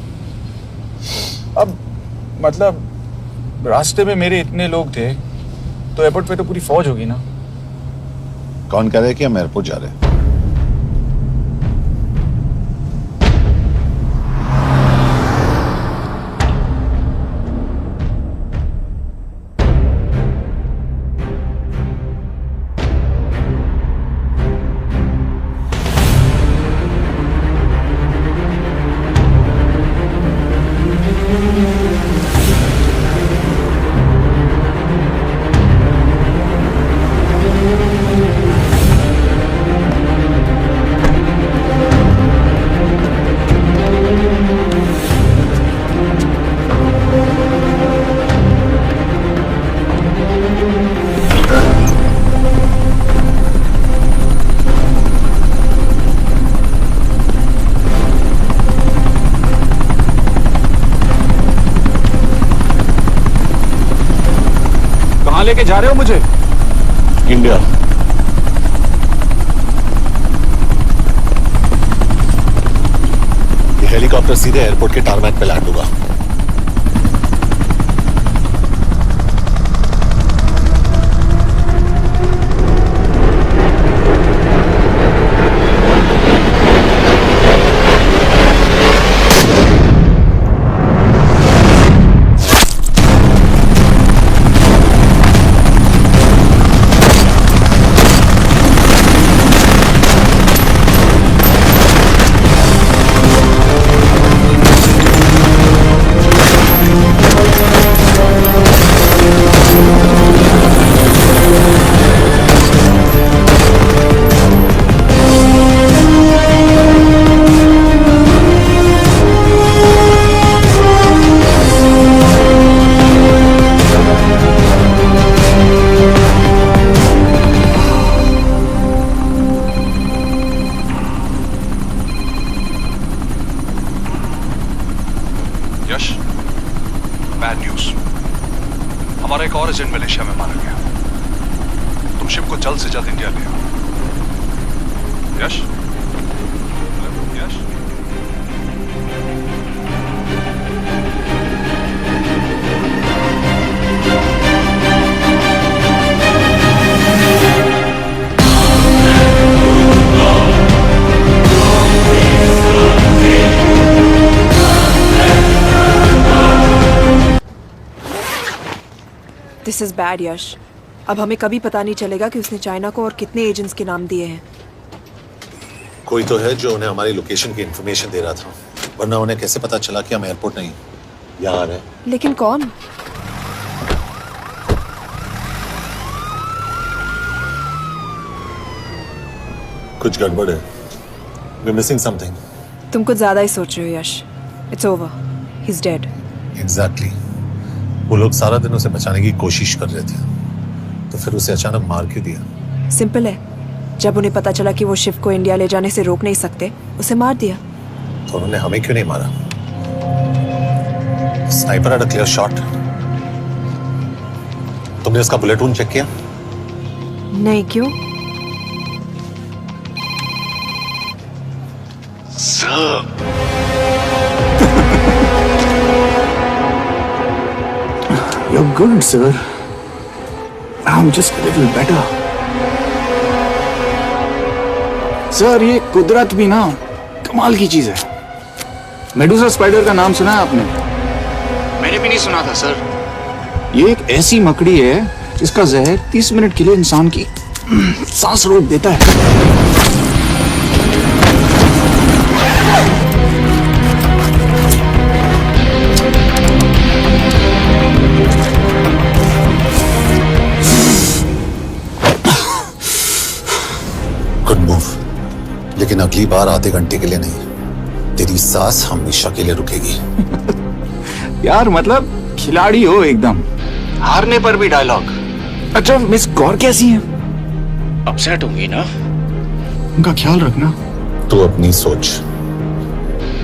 अब मतलब रास्ते में मेरे इतने लोग थे तो एयरपोर्ट पे तो पूरी फौज होगी ना। कौन कह रहा है कि हम एयरपोर्ट जा रहे हैं? लेके जा रहे हो मुझे? इंडिया। ये हेलीकॉप्टर सीधे एयरपोर्ट के टारमैक पे लैंड होगा। यश, बैड न्यूज। हमारा एक और एजेंट मलेशिया में मारा गया। तुम शिप को जल्द से जल्द इंडिया ले आओ। यश, यश। दिस इज बैड यश। अब हमें कभी पता नहीं चलेगा कि उसने चाइना को और कितने एजेंट्स के नाम दिए हैं। कोई तो है जो उन्हें हमारी लोकेशन की इंफॉर्मेशन दे रहा था, वरना उन्हें कैसे पता चला कि हम एयरपोर्ट नहीं यहाँ आ रहे हैं। लेकिन कौन? कुछ गड़बड़ है। We're missing something. तुम कुछ ज्यादा ही सोच रहे हो Yash. It's over, he is dead. Exactly. वो लोग सारा दिन उसे बचाने की कोशिश कर रहे थे, तो फिर उसे अचानक मार क्यों दिया? सिंपल है, जब उन्हें पता चला कि वो शिव को इंडिया ले जाने से रोक नहीं सकते, उसे मार दिया। तो उन्होंने हमें क्यों नहीं मारा? Sniper had a clear shot. तुमने उसका बुलेट वूंड चेक किया? नहीं, क्यों? You're good, sir. I'm just a little better. Sir, ये कुदरत भी ना कमाल की चीज है। मेडुसा स्पाइडर का नाम सुना है आपने? मैंने भी नहीं सुना था सर। ये एक ऐसी मकड़ी है जिसका जहर 30 मिनट के लिए इंसान की सांस रोक देता है। गुड मूव, लेकिन अगली बार आधे घंटे के लिए नहीं, तेरी सांस हमेशा के लिए रुकेगी। यार मतलब खिलाड़ी हो एकदम, हारने पर भी डायलॉग। अच्छा, मिस कौर कैसी है? अपसेट होंगी ना? उनका ख्याल रखना। तू अपनी सोच,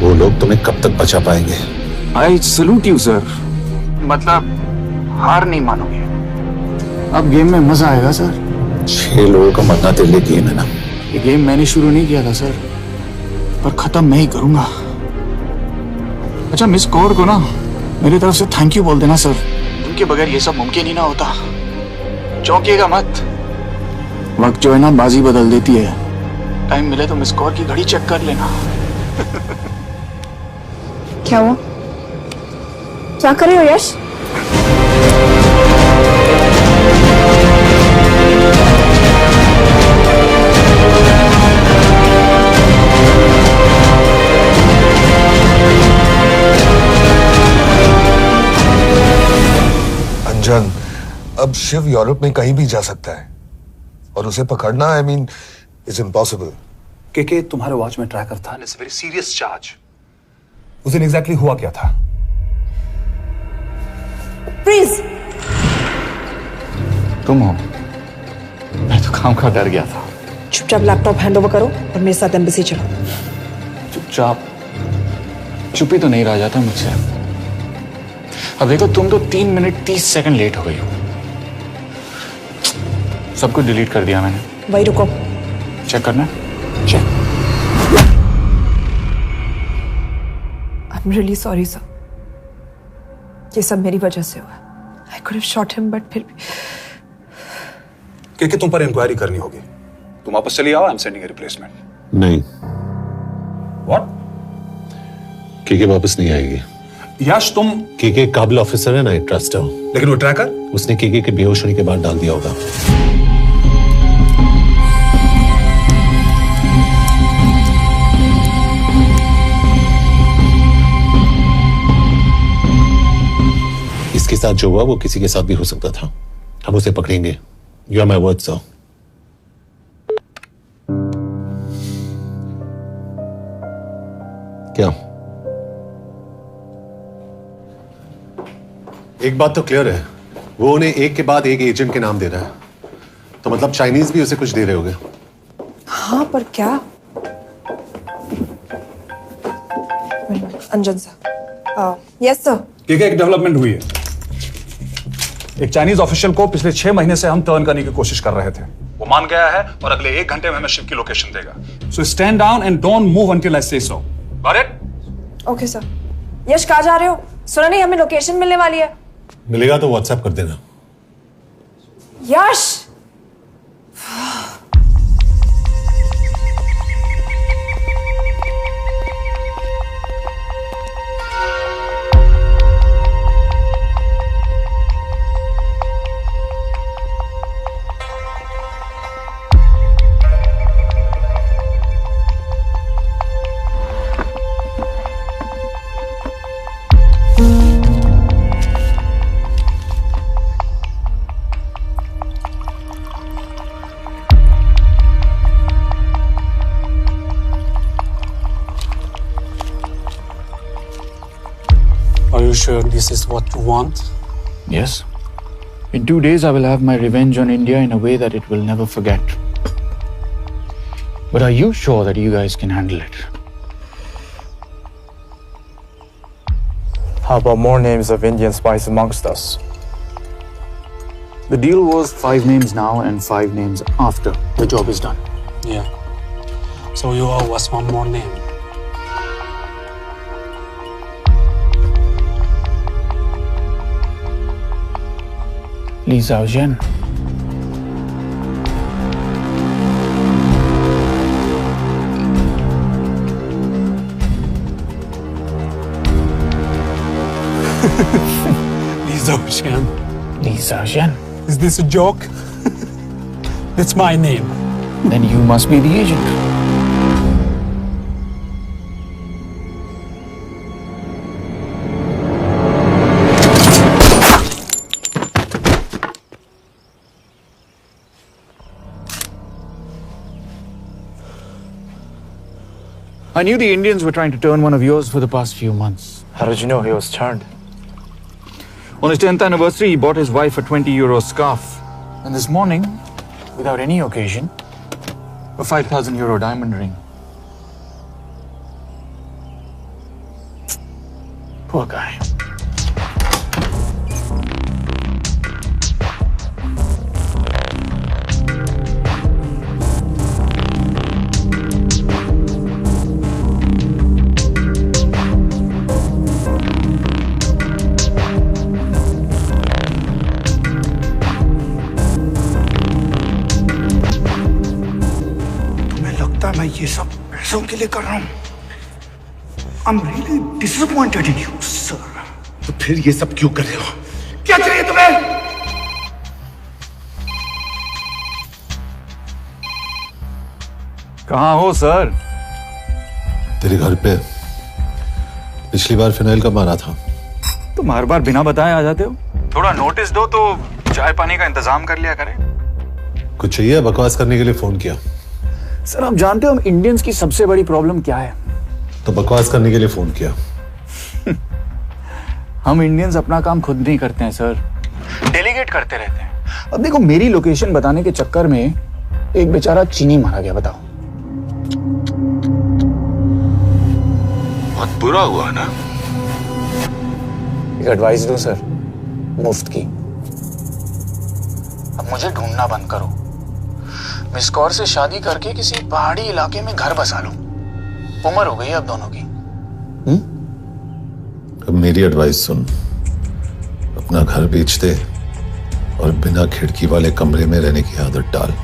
वो लोग तुम्हें कब तक बचा पाएंगे? I salute you sir. मतलब हार नहीं मानोगे। अब गेम में मजा आएगा सर। 6 लोगों का मरना तेरे लिए गेम है ना? ये गेम मैंने शुरू नहीं किया था सर, पर खत्म मैं ही करूंगा। अच्छा, मिस कौर को ना मेरी तरफ से थैंक यू बोल देना सर। उनके बगैर ये सब मुमकिन ही ना होता। चौंकिएगा मत, वक्त जो है ना बाजी बदल देती है। टाइम मिले तो मिस कौर की घड़ी चेक कर लेना। क्या हुआ? क्या कर रहे हो यश? अंजन, अब शिव यूरोप में कहीं भी जा सकता है और उसे पकड़ना, आई मीन, इज इम्पॉसिबल। के तुम्हारे वॉच में ट्रैकर था, इट्स वेरी सीरियस चार्ज। उस दिन एग्जैक्टली हुआ क्या था? प्लीज। तुम हो? मैं तो काम का डर गया था। चुपचाप लैपटॉप हैंड ओवर करो और मेरे साथ एम्बेसी चलो। चुपचाप? चुप ही तो नहीं रहा जाता मुझसे। अब देखो, तुम तो 3 मिनट 30 सेकंड लेट हो गई हो। सब कुछ डिलीट कर दिया मैंने। वही रुको। चेक करना? Check. I am really sorry sir, ये सब मेरी वजह से हुआ। I could have shot him but फिर भी। कि तुम पर इंक्वायरी करनी होगी। तुम वापस चली आओ, I am sending A replacement. नहीं। व्हाट? केके वापस नहीं आएगी। यश तुम केके काबिल ऑफिसर है ना, आई ट्रस्ट है। लेकिन वो ट्रैकर उसने केके के बेहोश होने के बाद डाल दिया होगा। इसके साथ जो हुआ वो किसी के साथ भी हो सकता था। हम उसे पकड़ेंगे। You are my word sir. क्या? एक बात तो क्लियर है, वो उन्हें एक के बाद एक एजेंट के नाम दे रहा है, तो मतलब चाइनीज भी उसे कुछ दे रहे होंगे। हाँ पर क्या? Anjan sir. Yes sir. KK एक डेवलपमेंट हुई है। एक चाइनीज ऑफिशियल को पिछले 6 महीने से हम टर्न करने की कोशिश कर रहे थे। वो मान गया है और अगले 1 घंटे में हमें शिप की लोकेशन देगा। So stand down and don't move until I say so. Got it? Okay sir. Yash कहाँ जा रहे हो? सुना नहीं हमें लोकेशन मिलने वाली है। मिलेगा तो व्हाट्सएप कर देना। यश! Are you sure this is what you want? Yes. In 2 days, I will have my revenge on India in a way that it will never forget. But are you sure that you guys can handle it? How about more names of Indian spies amongst us? The deal was 5 names now and 5 names after the job is done. Yeah. So you owe us one more name. Li Xiaojian. Li Xiaojian. Li Xiaojian. Is this a joke? It's my name. Then you must be the agent. I knew the Indians were trying to turn one of yours for the past few months. How did you know he was turned? On his 10th anniversary, he bought his wife a 20-euro scarf. And this morning, without any occasion, a 5,000-euro diamond ring. Poor guy. मैं ये सब पैसों के लिए कर रहा हूँ। I'm really disappointed in you, sir. तो फिर ये सब क्यों कर रहे हो? क्या चाहिए तुम्हें? कहाँ हो सर? तेरे घर पे। पिछली बार फिनाइल कब मारा था? तुम हर बार बिना बताए आ जाते हो। थोड़ा नोटिस दो तो चाय पानी का इंतजाम कर लिया करें। कुछ चाहिए? बकवास करने के लिए फोन किया। सर आप जानते हो हम इंडियंस की सबसे बड़ी प्रॉब्लम क्या है? तो बकवास करने के लिए फोन किया। हम इंडियंस अपना काम खुद नहीं करते हैं सर, डेलीगेट करते रहते हैं। अब देखो मेरी लोकेशन बताने के चक्कर में एक बेचारा चीनी मारा गया, बताओ। बहुत बुरा हुआ ना। एक एडवाइस दो सर, मुफ्त की। अब मुझे ढूंढना बंद करो मिस कौर से शादी करके किसी पहाड़ी इलाके में घर बसा लो। उम्र हो गई है अब दोनों की। अब मेरी एडवाइस सुन, अपना घर बेच दे और बिना खिड़की वाले कमरे में रहने की आदत डाल।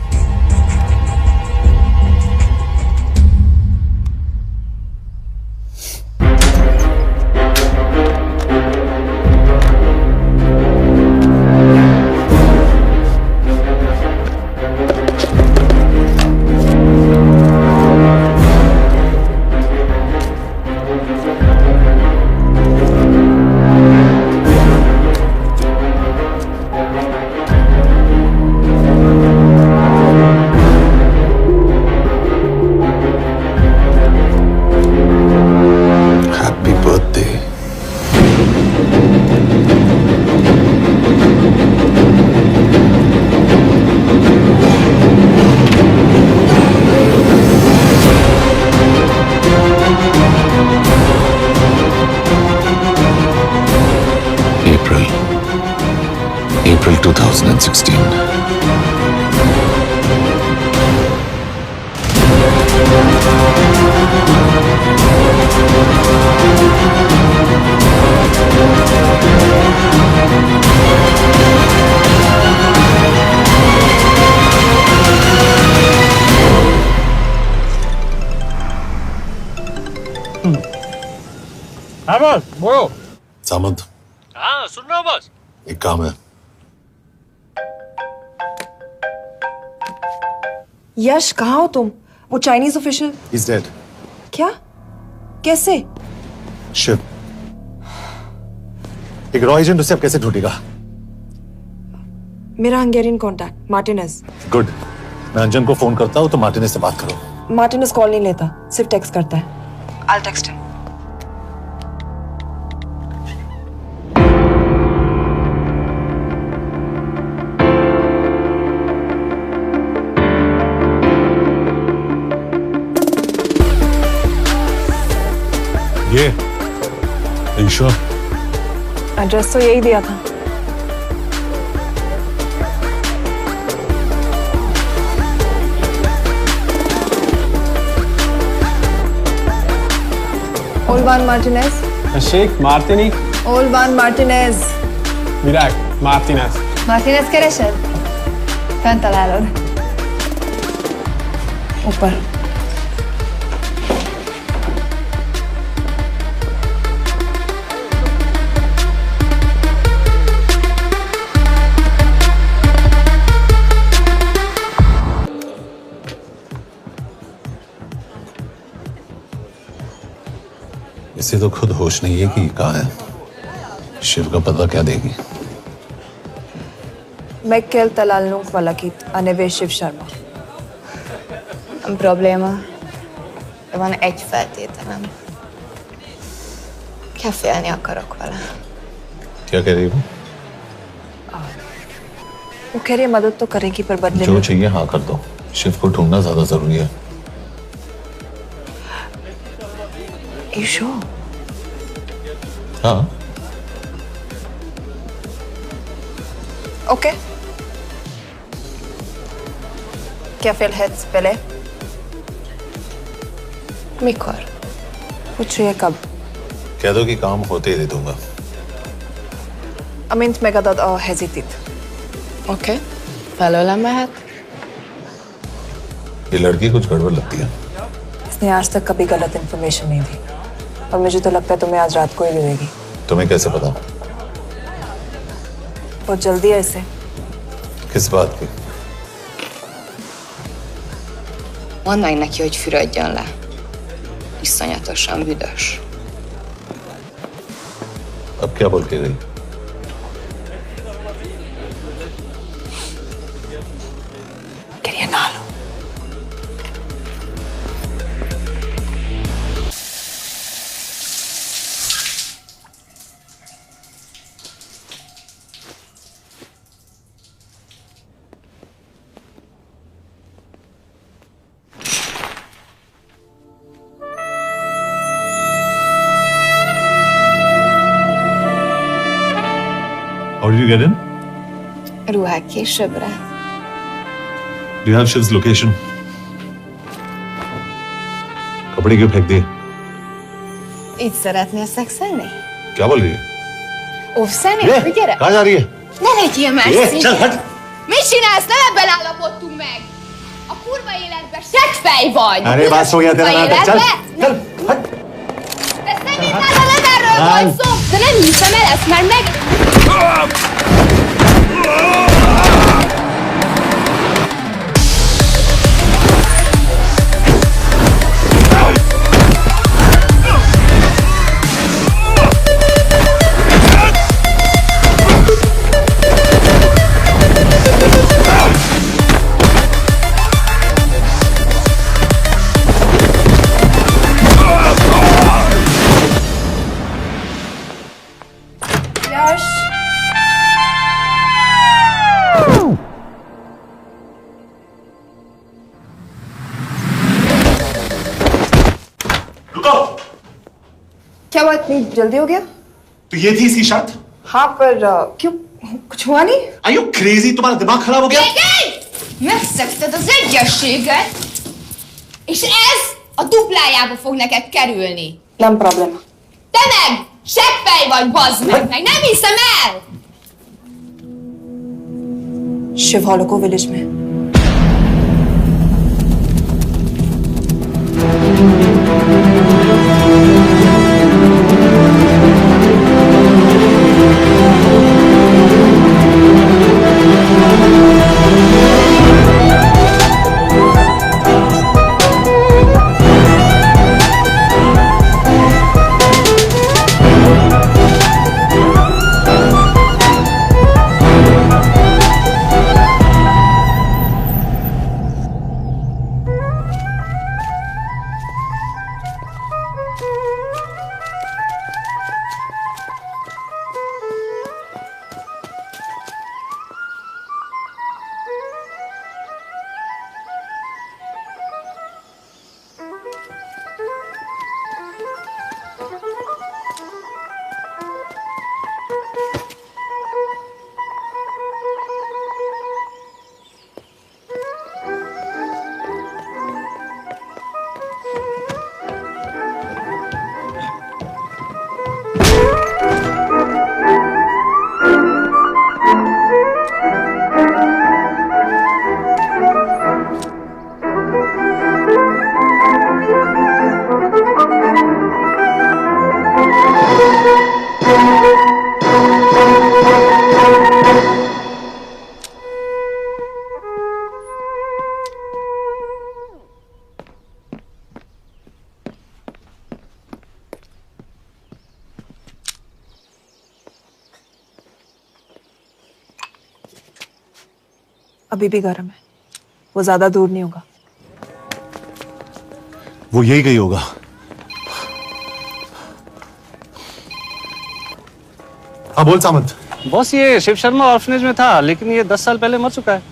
April 2016. हाँ बॉस बोलो। सामंत, हाँ सुन रहा हूँ बॉस। एक काम है। यश, कहाँ हो तुम? वो चाइनीज ऑफिशियल He's dead. क्या? कैसे? शिव, एक रॉ एजेंट उसे अब कैसे ढूंढेगा? मेरा हंगेरियन कॉन्टैक्ट मार्टिनेज। गुड, मैं अंजन को फोन करता हूँ तो मार्टिनेज से बात करो। मार्टिनेज कॉल नहीं लेता, सिर्फ टेक्स्ट करता है। I'll text him. ये ईश्वर, एड्रेस तो यही दिया था। Olvan Martinez. Sheikh Martini. Olvan Martinez. Virág Martinez. Martinez keresed? Fent találod. ऊपर। इसे तो खुद होश नहीं है कि कहाँ है। शिव का पता क्या देगी? Mekkel találnunk valakit, a neve Shiv Sharma. Nem probléma. De van egy feltételem. Kefélni akarok vele. क्या कह रही हो? वो कह रही है मदद तो करेगी पर बदले जो में। चाहिए हाँ कर दो। शिव को ढूंढना ज्यादा जरूरी है। You sure? हाँ। Okay. Kefél hetsz bele? Mikor? पूछ रही है कब? कह दो कि काम होते ही दे दूंगा। Amint megadod a hezitit. Oké. Felőlem mehet? ये लड़की कुछ गड़बड़ लगती है। इसने आज तक कभी गलत इन्फॉर्मेशन नहीं दी और मुझे तो लगता है तुम्हें आज रात को ही मिलेगी। तुम्हें कैसे पता? बहुत जल्दी है इसे। किस बात की? Mondd meg neki, hogy fürödjön le. Iszonyatosan büdös. अब क्या बोल के गई? करिए ना लो। How did you get in? Ruhák későbbre. Do you have Shiv's location? कपड़े क्यों फेंक दिए? Így szeretnél szexelni? क्या बोल रही है? Óv szemét, hogy gyere! कहाँ जा रही है? Ne legyél már szép! चल हट! Mit csinálsz? Nem ebben állapodtunk meg! A kurva életben seggfej vagy! अरे बात हो गया तेरा नाटक, चल! चल! De szerintem nem erről van szó! De nem hiszem el ezt, mert meg... Yaş! रुको। क्या हुआ, इतनी जल्दी हो गया? तो ये थी इसकी शर्त? हाँ, पर क्यों, कुछ हुआ नहीं? Are you crazy? तुम्हारा दिमाग खराब हो गया? Megszegted az egyességet, és ez a duplájába fog neked kerülni. Nem probléma. Te meg! Seggfej vagy, bazd meg! Nem hiszem el! Shiv हॉलोको विलेज में। अभी भी गर्म है, वो ज्यादा दूर नहीं होगा। वो यही गई होगा। हाँ बोल सामंत। बॉस ये शिव शर्मा ऑर्फनेज में था, लेकिन ये 10 साल पहले मर चुका है।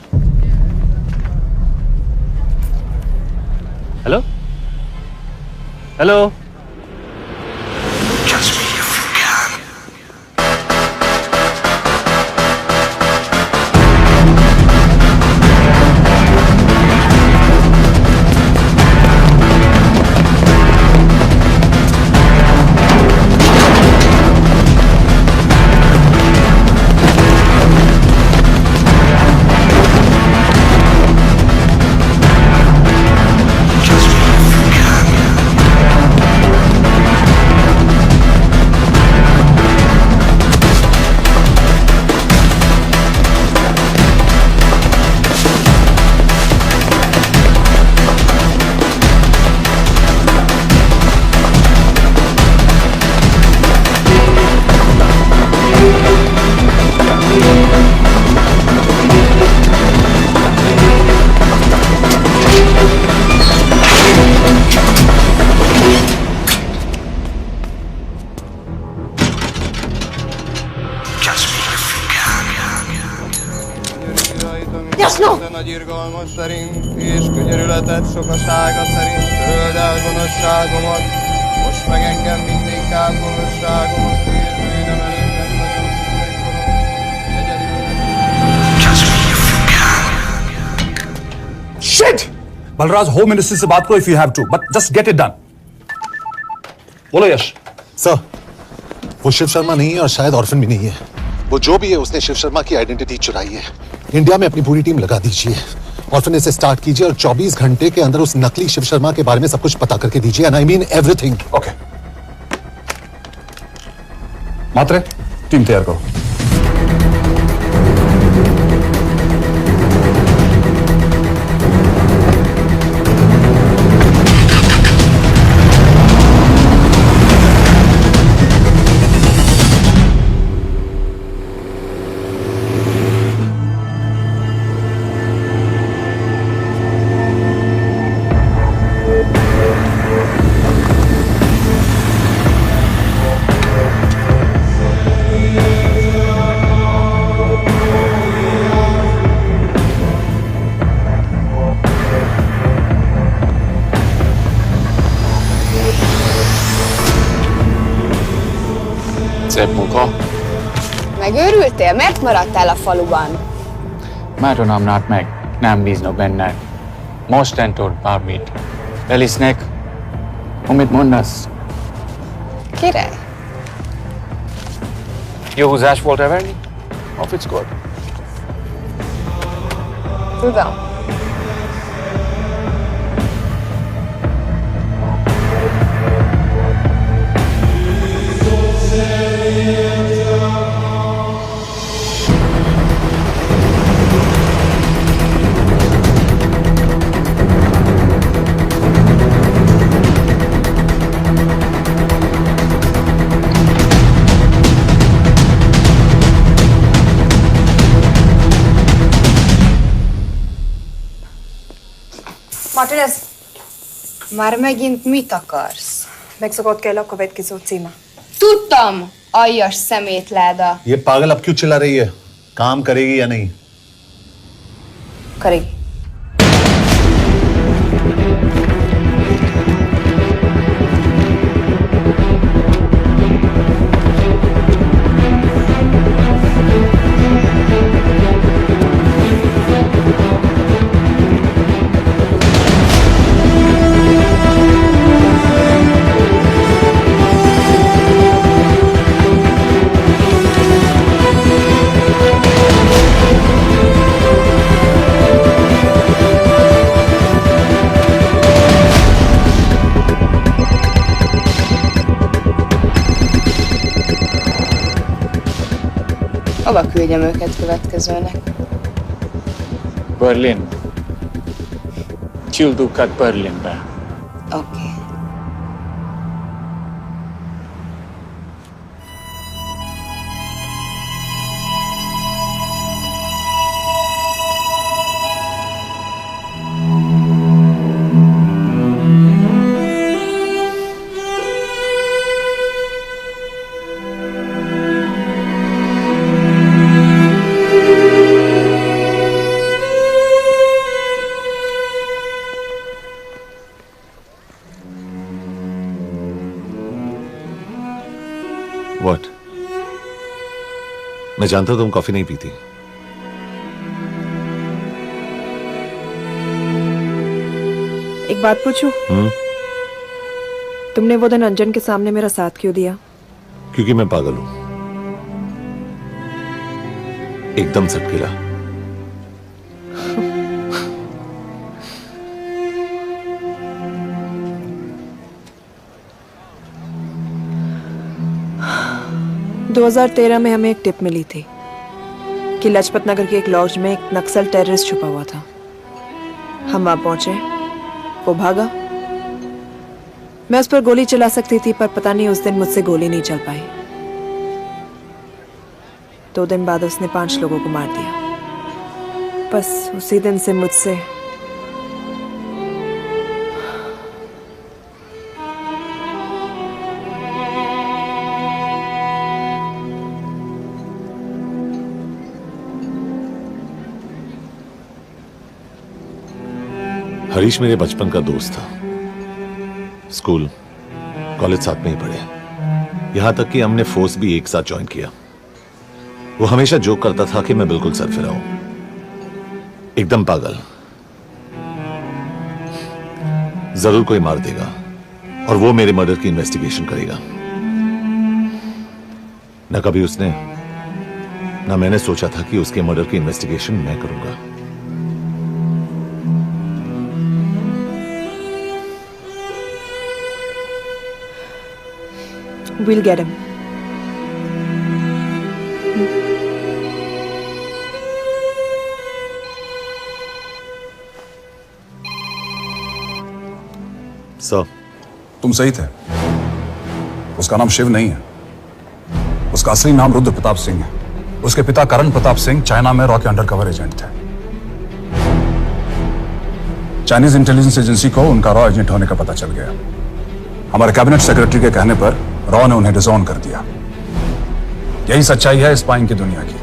Hello hello Nagy irgalmas szerint, és könyörületed sokasága szerint töröld el gonoszságomat, most meg engem mindinkább gonoszságomat, és bűnöm előtted nagyon egyedül. Shit! Balraj, home ministry से बात करो if you have to, but just get it done. बोलो यश। Sir, वो शिव शर्मा नहीं है और शायद orphan भी नहीं है। वो जो भी है उसने शिव शर्मा की आइडेंटिटी चुराई है। इंडिया में अपनी पूरी टीम लगा दीजिए, ऑर्फनेज से स्टार्ट कीजिए और 24 घंटे के अंदर उस नकली शिव शर्मा के बारे में सब कुछ पता करके दीजिए। And I mean everything. Okay. Mhatre, team तैयार करो। Szép munka. Megőrültél? Miért maradtál a faluban? Máron Amnát meg. Nem bíznak benned. Mostantól bármit. Elisznek. Amit mondasz? Király. Jó húzás volt everni? Ofickod? Tudom. Martinez, Már megint mit akarsz? megszokott kell a következő címe. Tudtam, aljas szemétláda. ये पागल अब क्यों चिल्ला रही है? काम करेगी या नहीं? करेगी। Hova küldjem őket következőnek? Berlin. Küld őket Berlinbe. Oké. What? मैं जानता हूं तुम कॉफी नहीं पीती। एक बात पूछूं? तुमने वो दिन अंजन के सामने मेरा साथ क्यों दिया? क्योंकि मैं पागल हूं, एकदम सटकेला। – 2013 में हमें एक टिप मिली थी कि लाजपत नगर के एक लॉज में एक नक्सल टेररिस्ट छुपा हुआ था। हम वहां पहुंचे, वो भागा। मैं उस पर गोली चला सकती थी, पर पता नहीं उस दिन मुझसे गोली नहीं चल पाई। 2 दिन बाद उसने 5 लोगों को मार दिया। बस उसी दिन से मुझसे हरीश मेरे बचपन का दोस्त था। स्कूल, कॉलेज साथ में ही पढ़े, यहां तक कि हमने फोर्स भी एक साथ ज्वाइन किया। वो हमेशा जोक करता था कि मैं बिल्कुल सरफिरा हूं, एकदम पागल। जरूर कोई मार देगा और वो मेरे मर्डर की इन्वेस्टिगेशन करेगा। न कभी उसने ना मैंने सोचा था कि उसके मर्डर की इन्वेस्टिगेशन मैं करूंगा। We'll get him. सर, तुम सही थे। उसका नाम शिव नहीं है, उसका असली नाम रुद्र प्रताप सिंह है। उसके पिता करण प्रताप सिंह चाइना में रॉ के अंडरकवर एजेंट थे। चाइनीज इंटेलिजेंस एजेंसी को उनका रॉ एजेंट होने का पता चल गया। हमारे कैबिनेट सेक्रेटरी के कहने पर रॉ ने उन्हें डिसऑन कर दिया। यही सच्चाई है स्पाइंग की दुनिया की।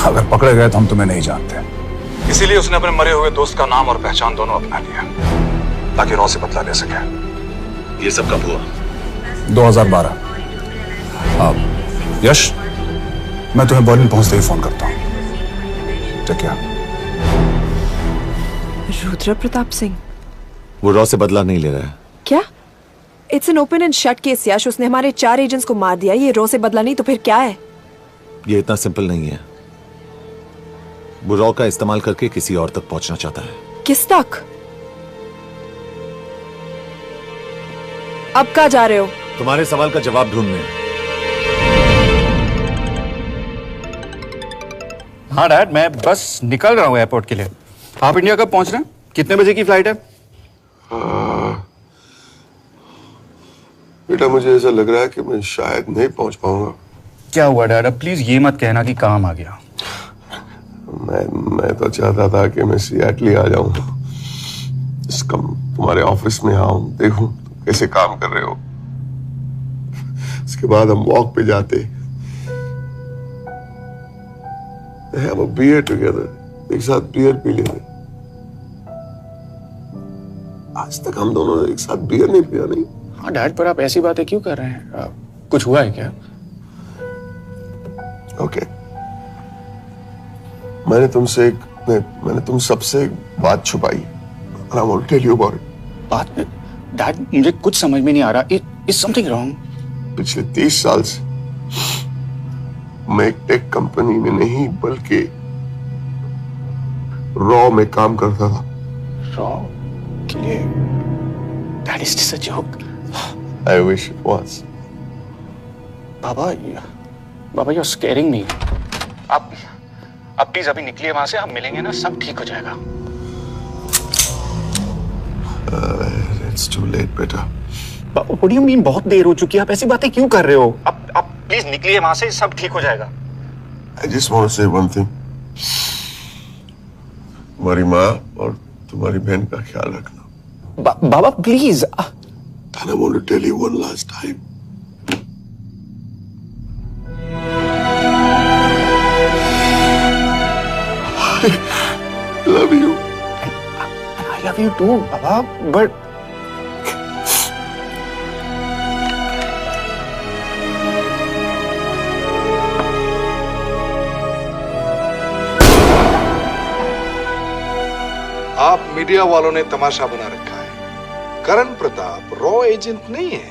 अगर पकड़े गए तो हम तुम्हें नहीं जानते, इसीलिए उसने अपने मरे हुए दोस्त का नाम और पहचान दोनों अपना लिया ताकि रॉ से बदला ले सके। ये सब कब हुआ? 2012। यश, मैं तुम्हें बर्लिन पहुंचते ही फोन करता हूं। ठीक है। रुद्र प्रताप सिंह वो रॉ से बदला नहीं ले रहा है। क्या? It's an open and shut case Yash. उसने हमारे 4 एजेंट्स को मार दिया। ये रॉ से बदला नहीं तो फिर क्या है? ये इतना सिंपल नहीं है। वो रॉ का इस्तेमाल करके किसी और तक पहुंचना चाहता है। किस तक? अब कहाँ जा रहे हो? तुम्हारे सवाल का जवाब ढूंढने। हाँ डैड, मैं बस निकल रहा हूँ एयरपोर्ट के लिए। आप इंडिया कब पहुंच रहे हैं? कितने बजे की फ्लाइट है? बेटा, मुझे ऐसा लग रहा है कि मैं शायद नहीं पहुंच पाऊंगा। क्या हुआ डैड? अब प्लीज ये मत कहना कि काम आ गया। मैं तो चाहता था कि मैं सिएटल आ जाऊं, तुम्हारे ऑफिस में आऊं, देखूं तुम कैसे काम कर रहे हो। उसके बाद हम वॉक पे जाते, have a beer together, एक साथ बियर पी लेते। आज तक हम दोनों ने एक साथ बियर नहीं पिया। नहीं। हाँ डैड, पर आप ऐसी बातें क्यों कर रहे हैं? कुछ हुआ है क्या? ओके। मैंने तुम सबसे एक बात छुपाई। And I want to tell you about it. बात में डैड, मुझे कुछ समझ में नहीं आ रहा। Is something wrong? पिछले 30 साल से मैं एक टेक कंपनी में नहीं बल्कि रॉ में काम करता था। रॉ के लिए? That is just a joke. I wish it was. Baba you're scaring me. आप प्लीज अभी निकलिए वहां से, हम मिलेंगे ना, सब ठीक हो जाएगा। It's too late, बेटा। What do you mean बहुत देर हो चुकी है? आप ऐसी बातें क्यों कर रहे हो? आप प्लीज निकलिए वहां से, सब ठीक हो जाएगा। I just want to say one thing. तुम्हारी माँ और तुम्हारी बहन का ख्याल रखना। बाबा please. And I want to tell you one last time. I love you. I love you too, Baba, but आप मीडिया वालों ने तमाशा बना रखा है। करण प्रताप रॉ एजेंट नहीं है।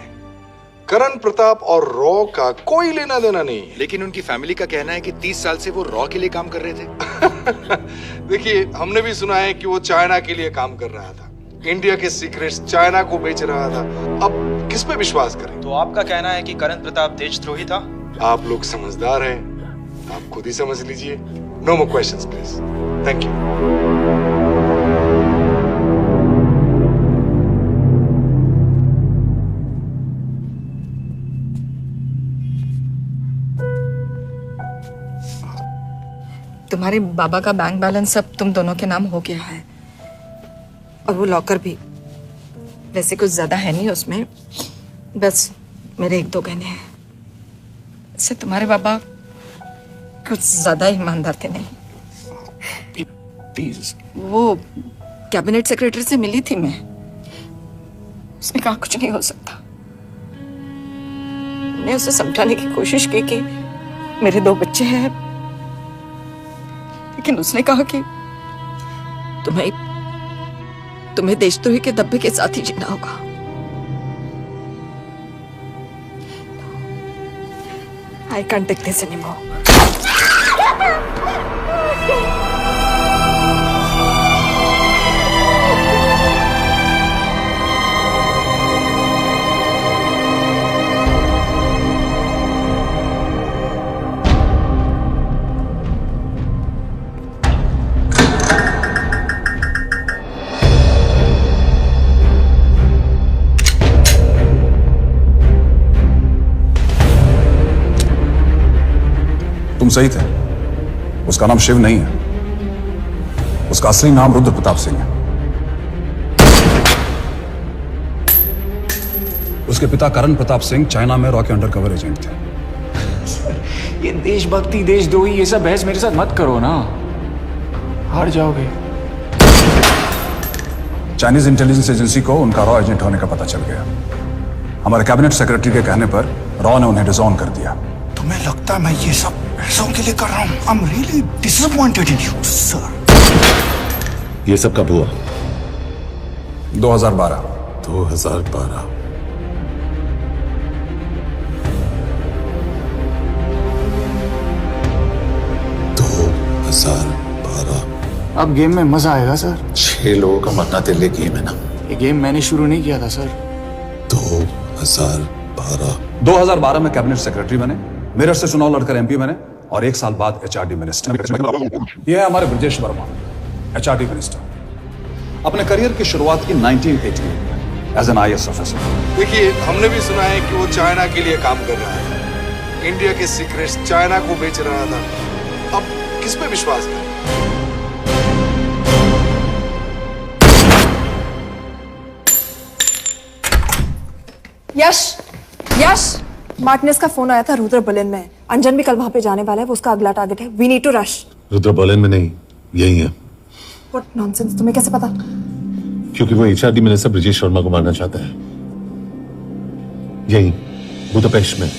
करण प्रताप और रॉ का कोई लेना देना नहीं है। लेकिन उनकी फैमिली का कहना है कि 30 साल से वो रॉ के लिए काम कर रहे थे। देखिए, हमने भी सुना है कि वो चाइना के लिए काम कर रहा था, इंडिया के सीक्रेट्स चाइना को बेच रहा था। अब किस पे विश्वास करें? तो आपका कहना है कि करण प्रताप देशद्रोही था? आप लोग समझदार हैं, आप खुद ही समझ लीजिए। No more questions please. Thank you. तुम्हारे बाबा का बैंक बैलेंस अब तुम दोनों के नाम हो गया है, और वो लॉकर भी। वैसे कुछ ज्यादा है नहीं उसमें, बस मेरे 1-2 गहने हैं। इससे तुम्हारे बाबा कुछ ज्यादा ईमानदार थे नहीं। प्लीज। वो कैबिनेट सेक्रेटरी से मिली थी मैं, उसने कहा कुछ नहीं हो सकता। मैंने उसे समझाने की कोशिश की कि मेरे 2 बच्चे हैं, लेकिन उसने कहा कि तुम्हें तुम्हें देशद्रोही के धब्बे के साथ ही जीना होगा। I can't take this anymore. तुम सही थे। उसका नाम शिव नहीं है, उसका असली नाम रुद्र प्रताप सिंह है। उसके पिता करण प्रताप सिंह चाइना में रॉ के अंडरकवर एजेंट थे। ये देशभक्ति देशद्रोही ये सब बहस मेरे साथ मत करो ना, हार जाओगे। चाइनीज इंटेलिजेंस एजेंसी को उनका रॉ एजेंट होने का पता चल गया। हमारे कैबिनेट सेक्रेटरी के कहने पर रॉ ने उन्हें डिसऑन कर दिया। तुम्हें लगता है मैं ये सब पैसों के लिए कर रहा हूँ? I'm really disappointed in you, sir. ये सब कब हुआ? 2012। 2012। अब गेम में मजा आएगा सर। 6 लोगों का मरना दिल्ली गेम है ना। ये गेम मैंने शुरू नहीं किया था सर। 2012 में कैबिनेट सेक्रेटरी बने, मेरठ से चुनाव लड़कर एमपी बने और 1 साल बाद एचआरडी मिनिस्टर। ये है हमारे ब्रजेश वर्मा, एचआरडी मिनिस्टर। अपने करियर की शुरुआत की 1988 में एज एन IAS ऑफिसर। देखिए, हमने भी सुना है कि वो चाइना के लिए काम कर रहा है, इंडिया के सीक्रेट्स चाइना को बेच रहा था। अब किस पे विश्वास करें? यश, यश, मार्टिनेस का फोन आया था रुद्र बर्लिन में। अंजन भी कल वहां पे जाने वाला है, वो उसका अगला टारगेट है। We need to rush. Rudra Berlin में नहीं, यही है। व्हाट नॉनसेंस, तुम्हें कैसे पता? क्योंकि वो एचआरडी मिनिस्टर ब्रजेश शर्मा को मारना चाहता है, यही बुदापेस्ट में।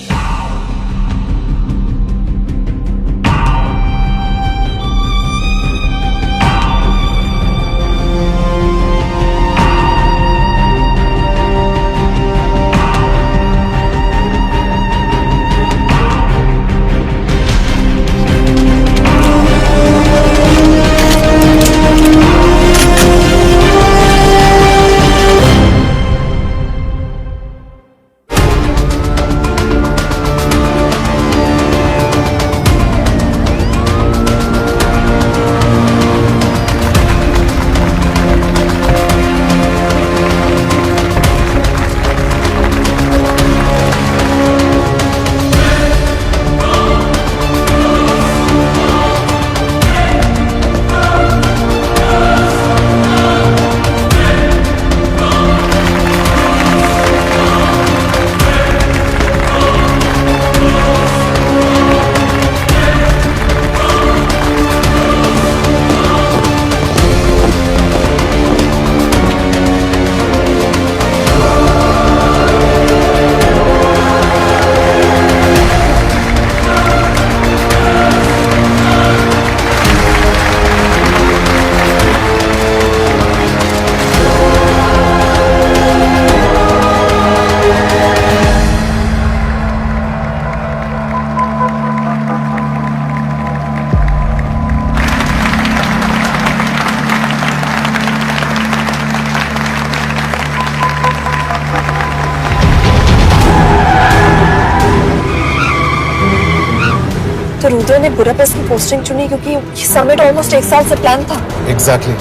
तो रुद्र ने बुडापेस्ट की पोस्टिंग चुनी क्योंकि ये समिट ऑलमोस्ट 1 साल से प्लान था। एग्जैक्टली।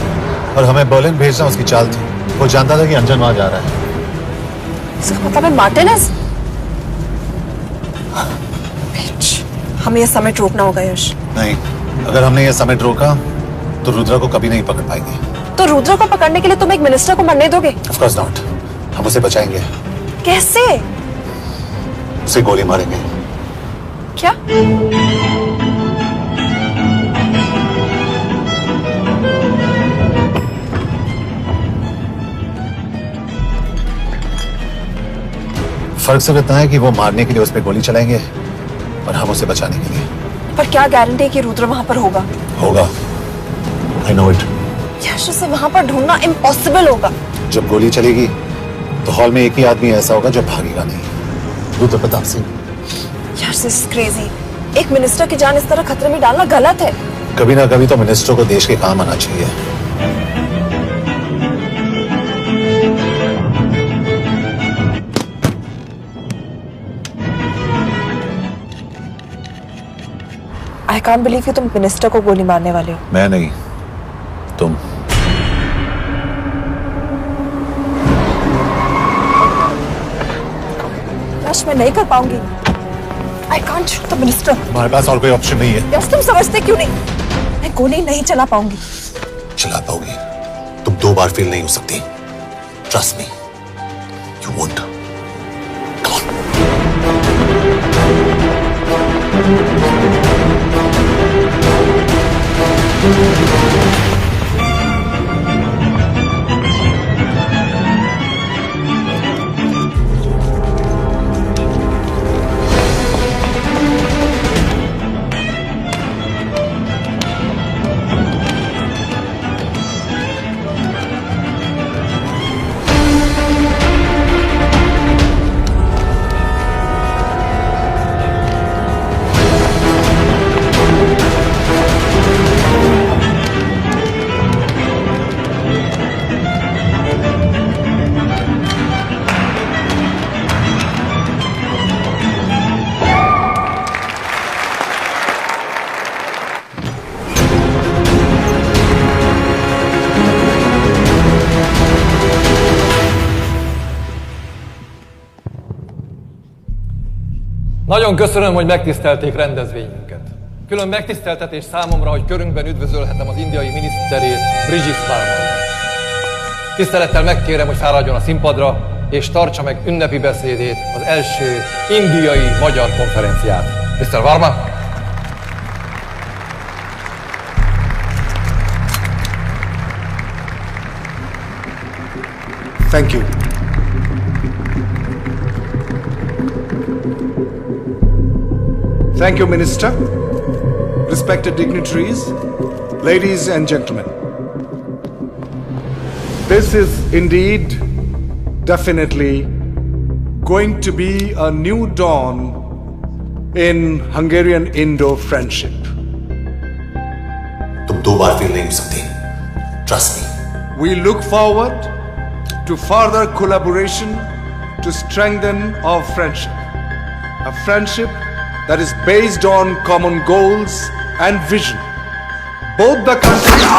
और हमें बर्लिन भेजना उसकी चाल थी। वो जानता था कि अंजन वहां जा रहा है। इसका मतलब है मार्टिनेस। हमें ये समिट रोकना होगा यश। नहीं, अगर हमने ये समिट रोका तो रुद्रा को कभी नहीं पकड़ पाएंगे। तो रुद्र को पकड़ने के लिए तुम एक मिनिस्टर को मरने दोगे? Of course not. हम उसे बचाएंगे। कैसे? उसे गोली मारेंगे। क्या? फर्क सिर्फ इतना है कि वो मारने के लिए उस पर गोली चलाएंगे और हम उसे बचाने के लिए। पर क्या गारंटी है कि रुद्र वहां पर होगा? होगा। I know it. यश उसे वहां पर ढूंढना इम्पॉसिबल होगा। जब गोली चलेगी तो हॉल में एक ही आदमी ऐसा होगा जो भागेगा नहीं। रुद्र प्रताप सिंह। यश दिस इज क्रेजी। एक मिनिस्टर की जान इस तरह खतरे में डालना गलत है। कभी ना कभी तो मिनिस्टर को देश के काम आना चाहिए। आई कांट बिलीव कि तुम मिनिस्टर को गोली मारने वाले हो। मैं नहीं, तुम। यश मैं नहीं कर पाऊंगी। I can't shoot the minister. हमारे पास और कोई ऑप्शन नहीं है। यश तुम समझते क्यों नहीं? मैं गोली नहीं चला पाऊंगी। चला पाओगी। तुम 2 बार फेल नहीं हो सकती। Trust me, you won't. Nagyon köszönöm, hogy megtisztelték rendezvényünket. Külön megtiszteltetés számomra, hogy körünkben üdvözölhetem az indiai miniszterét, Brigitte Varma. Tisztelettel megkérem, hogy fáradjon a színpadra, és tartsa meg ünnepi beszédét az első indiai-magyar konferenciát. Mr. Varma? Thank you. Thank you, Minister. Respected dignitaries, ladies and gentlemen. This is indeed, definitely, going to be a new dawn in Hungarian-Indo friendship. तुम 2 बार fail नहीं हो सकती। Trust me. We look forward to further collaboration to strengthen our friendship. A friendship that is based on common goals and vision. Both the countries...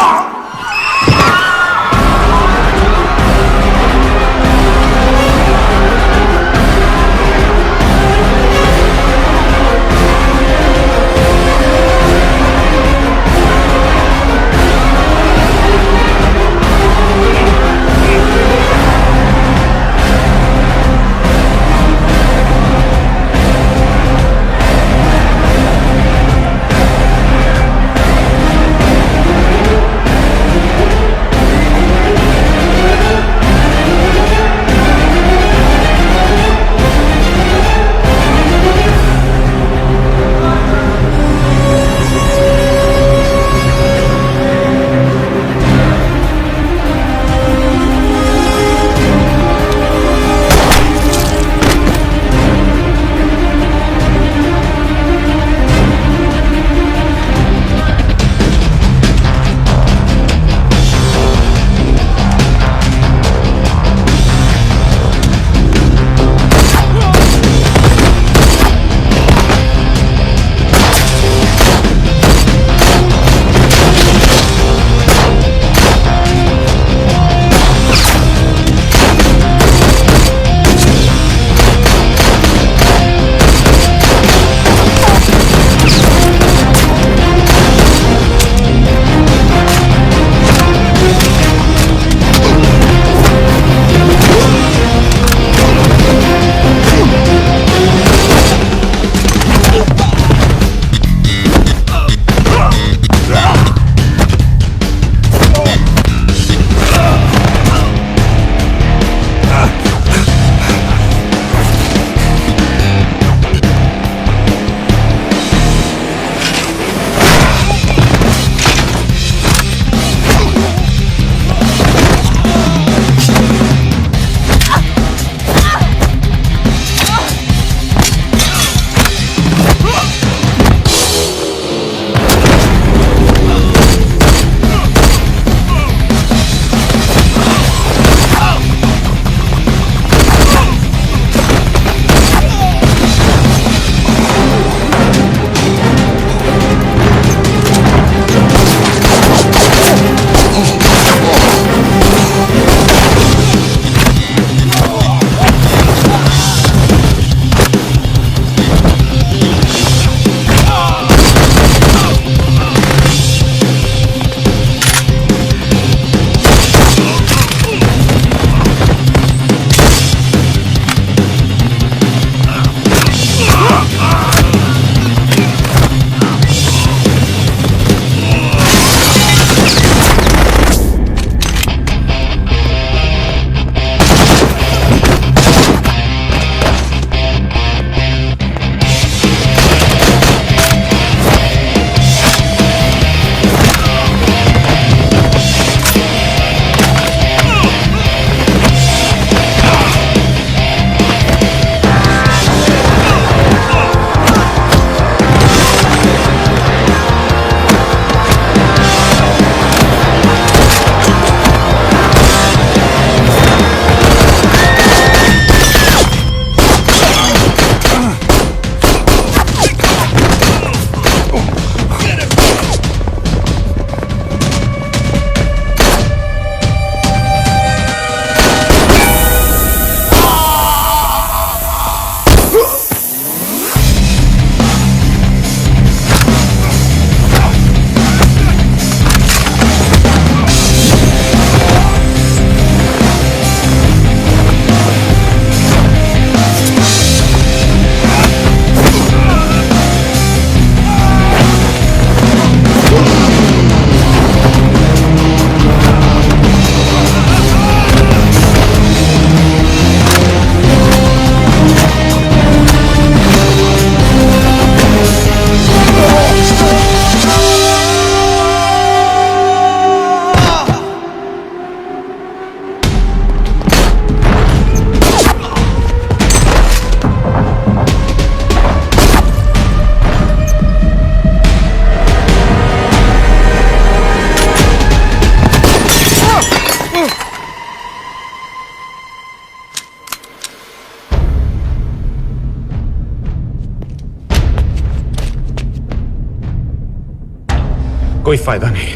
कोई फायदा नहीं।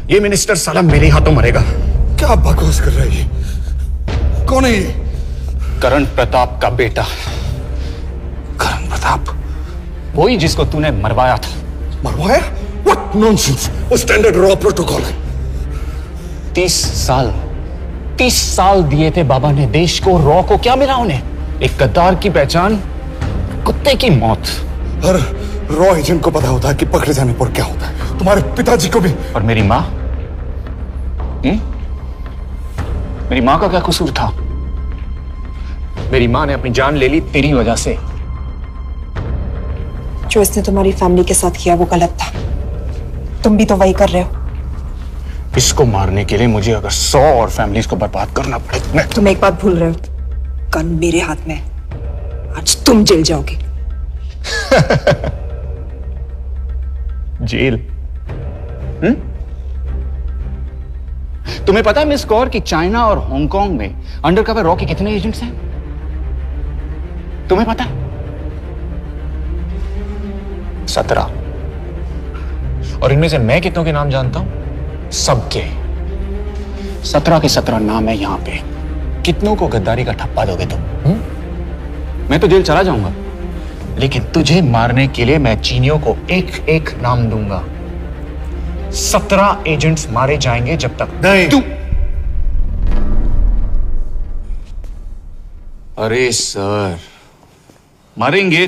ये minister साला मेरे हाथों मरेगा। क्या बकवास कर रहा है ये? कौन है ये? करण प्रताप का बेटा। करण प्रताप? वही जिसको तूने मरवाया था। मरवाया? What nonsense! वो स्टैंडर्ड रॉ प्रोटोकॉल है। 30 साल दिए थे बाबा ने देश को। रॉ को क्या मिला उन्हें? एक गद्दार की पहचान, कुत्ते की मौत। हर रॉ एजेंट को पता होता है कि पकड़े जाने पर क्या होता है। तुम्हारे पिताजी को भी। और मेरी माँ? मेरी माँ का क्या कसूर था? मेरी माँ ने अपनी जान ले ली तेरी वजह से। जो इसने तुम्हारी फैमिली के साथ किया वो गलत था। तुम भी तो वही कर रहे हो। इसको मारने के लिए मुझे अगर 100 और फैमिलीज को बर्बाद करना पड़े। तुम एक बात भूल रहे हो, गन मेरे हाथ में। आज तुम जेल जाओगे। जेल? तुम्हें पता है मिस कौर कि चाइना और हांगकांग में अंडरकवर रॉ के कितने एजेंट्स हैं? तुम्हें पता है? 17। और इनमें से मैं कितनों के नाम जानता हूं? सबके। 17 के 17 नाम है यहां पे। कितनों को गद्दारी का ठप्पा दोगे तुम? मैं तो जेल चला जाऊंगा, लेकिन तुझे मारने के लिए मैं चीनियों को एक एक नाम दूंगा। 17 एजेंट्स मारे जाएंगे जब तक नहीं। तू। अरे सर, मारेंगे।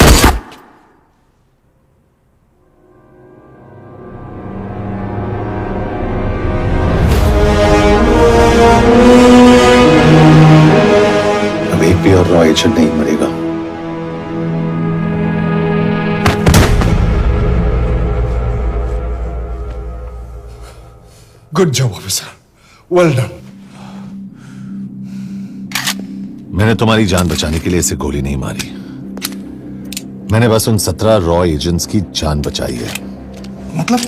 अब एक भी और रॉ एजेंट नहीं मरेगा। Good job officer, well done. मैंने तुम्हारी जान बचाने के लिए इसे गोली नहीं मारी। मैंने बस उन 17 रॉ एजेंट्स की जान बचाई है। मतलब?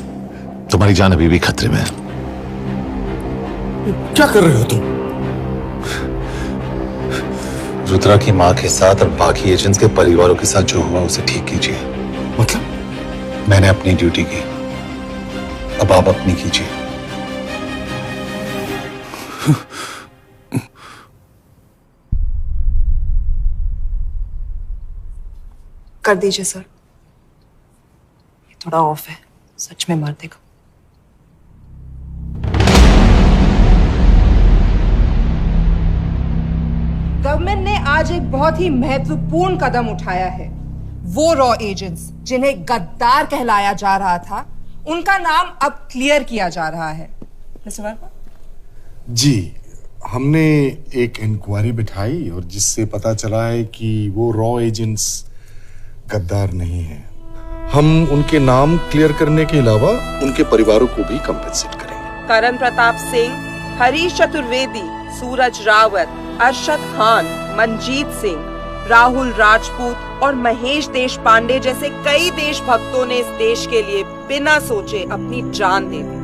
तुम्हारी जान अभी भी खतरे में है। क्या कर रहे हो तुम? रुद्रा की मां के साथ और बाकी एजेंट्स के परिवारों के साथ जो हुआ उसे ठीक कीजिए। मतलब? मैंने अपनी ड्यूटी की, अब आप अपनी कीजिए। कर दीजिए सर। ये थोड़ा ऑफ है, सच में मार देगा। गवर्नमेंट ने आज एक बहुत ही महत्वपूर्ण कदम उठाया है। वो रॉ एजेंट्स जिन्हें गद्दार कहलाया जा रहा था, उनका नाम अब क्लियर किया जा रहा है। मिस्टर वर्मा? जी, हमने एक इंक्वायरी बिठाई और जिससे पता चला है कि वो रॉ एजेंट्स गद्दार नहीं है। हम उनके नाम क्लियर करने के अलावा उनके परिवारों को भी कंपेंसेट करेंगे। करण प्रताप सिंह, हरीश चतुर्वेदी, सूरज रावत, अरशद खान, मनजीत सिंह, राहुल राजपूत और महेश देशपांडे जैसे कई देशभक्तों ने इस देश के लिए बिना सोचे अपनी जान दे दी।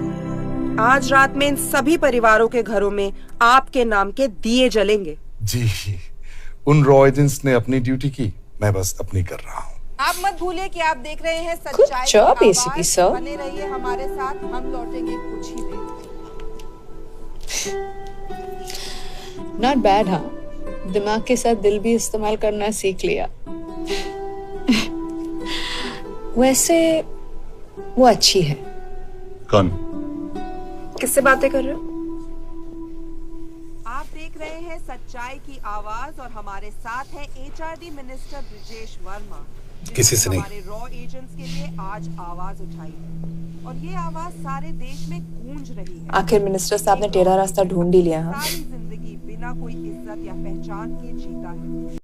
आज रात में इन सभी परिवारों के घरों में आपके नाम के दिए जलेंगे। जी, उन रॉ एजेंट्स ने अपनी ड्यूटी की, मैं बस अपनी कर रहा हूँ। आप मत भूलिए कि आप देख रहे हैं सच्चाई की आवाज। बने रहिए हमारे साथ, हम लौटेंगे कुछ ही देर। Not bad. हाँ, दिमाग के साथ दिल भी इस्तेमाल करना सीख लिया। वैसे वो अच्छी है। कौन? किससे बातें कर रहे हो? आप देख रहे हैं सच्चाई की आवाज और हमारे साथ है एचआरडी मिनिस्टर ब्रिजेश वर्मा। किसी से नहीं। हमारे रॉ एजेंट्स के लिए आज आवाज उठाई है और ये आवाज सारे देश में गूंज रही है। आखिर मिनिस्टर साहब ने टेढ़ा रास्ता ढूंढ ही लिया। सारी जिंदगी बिना कोई इज्जत या पहचान के जीता है।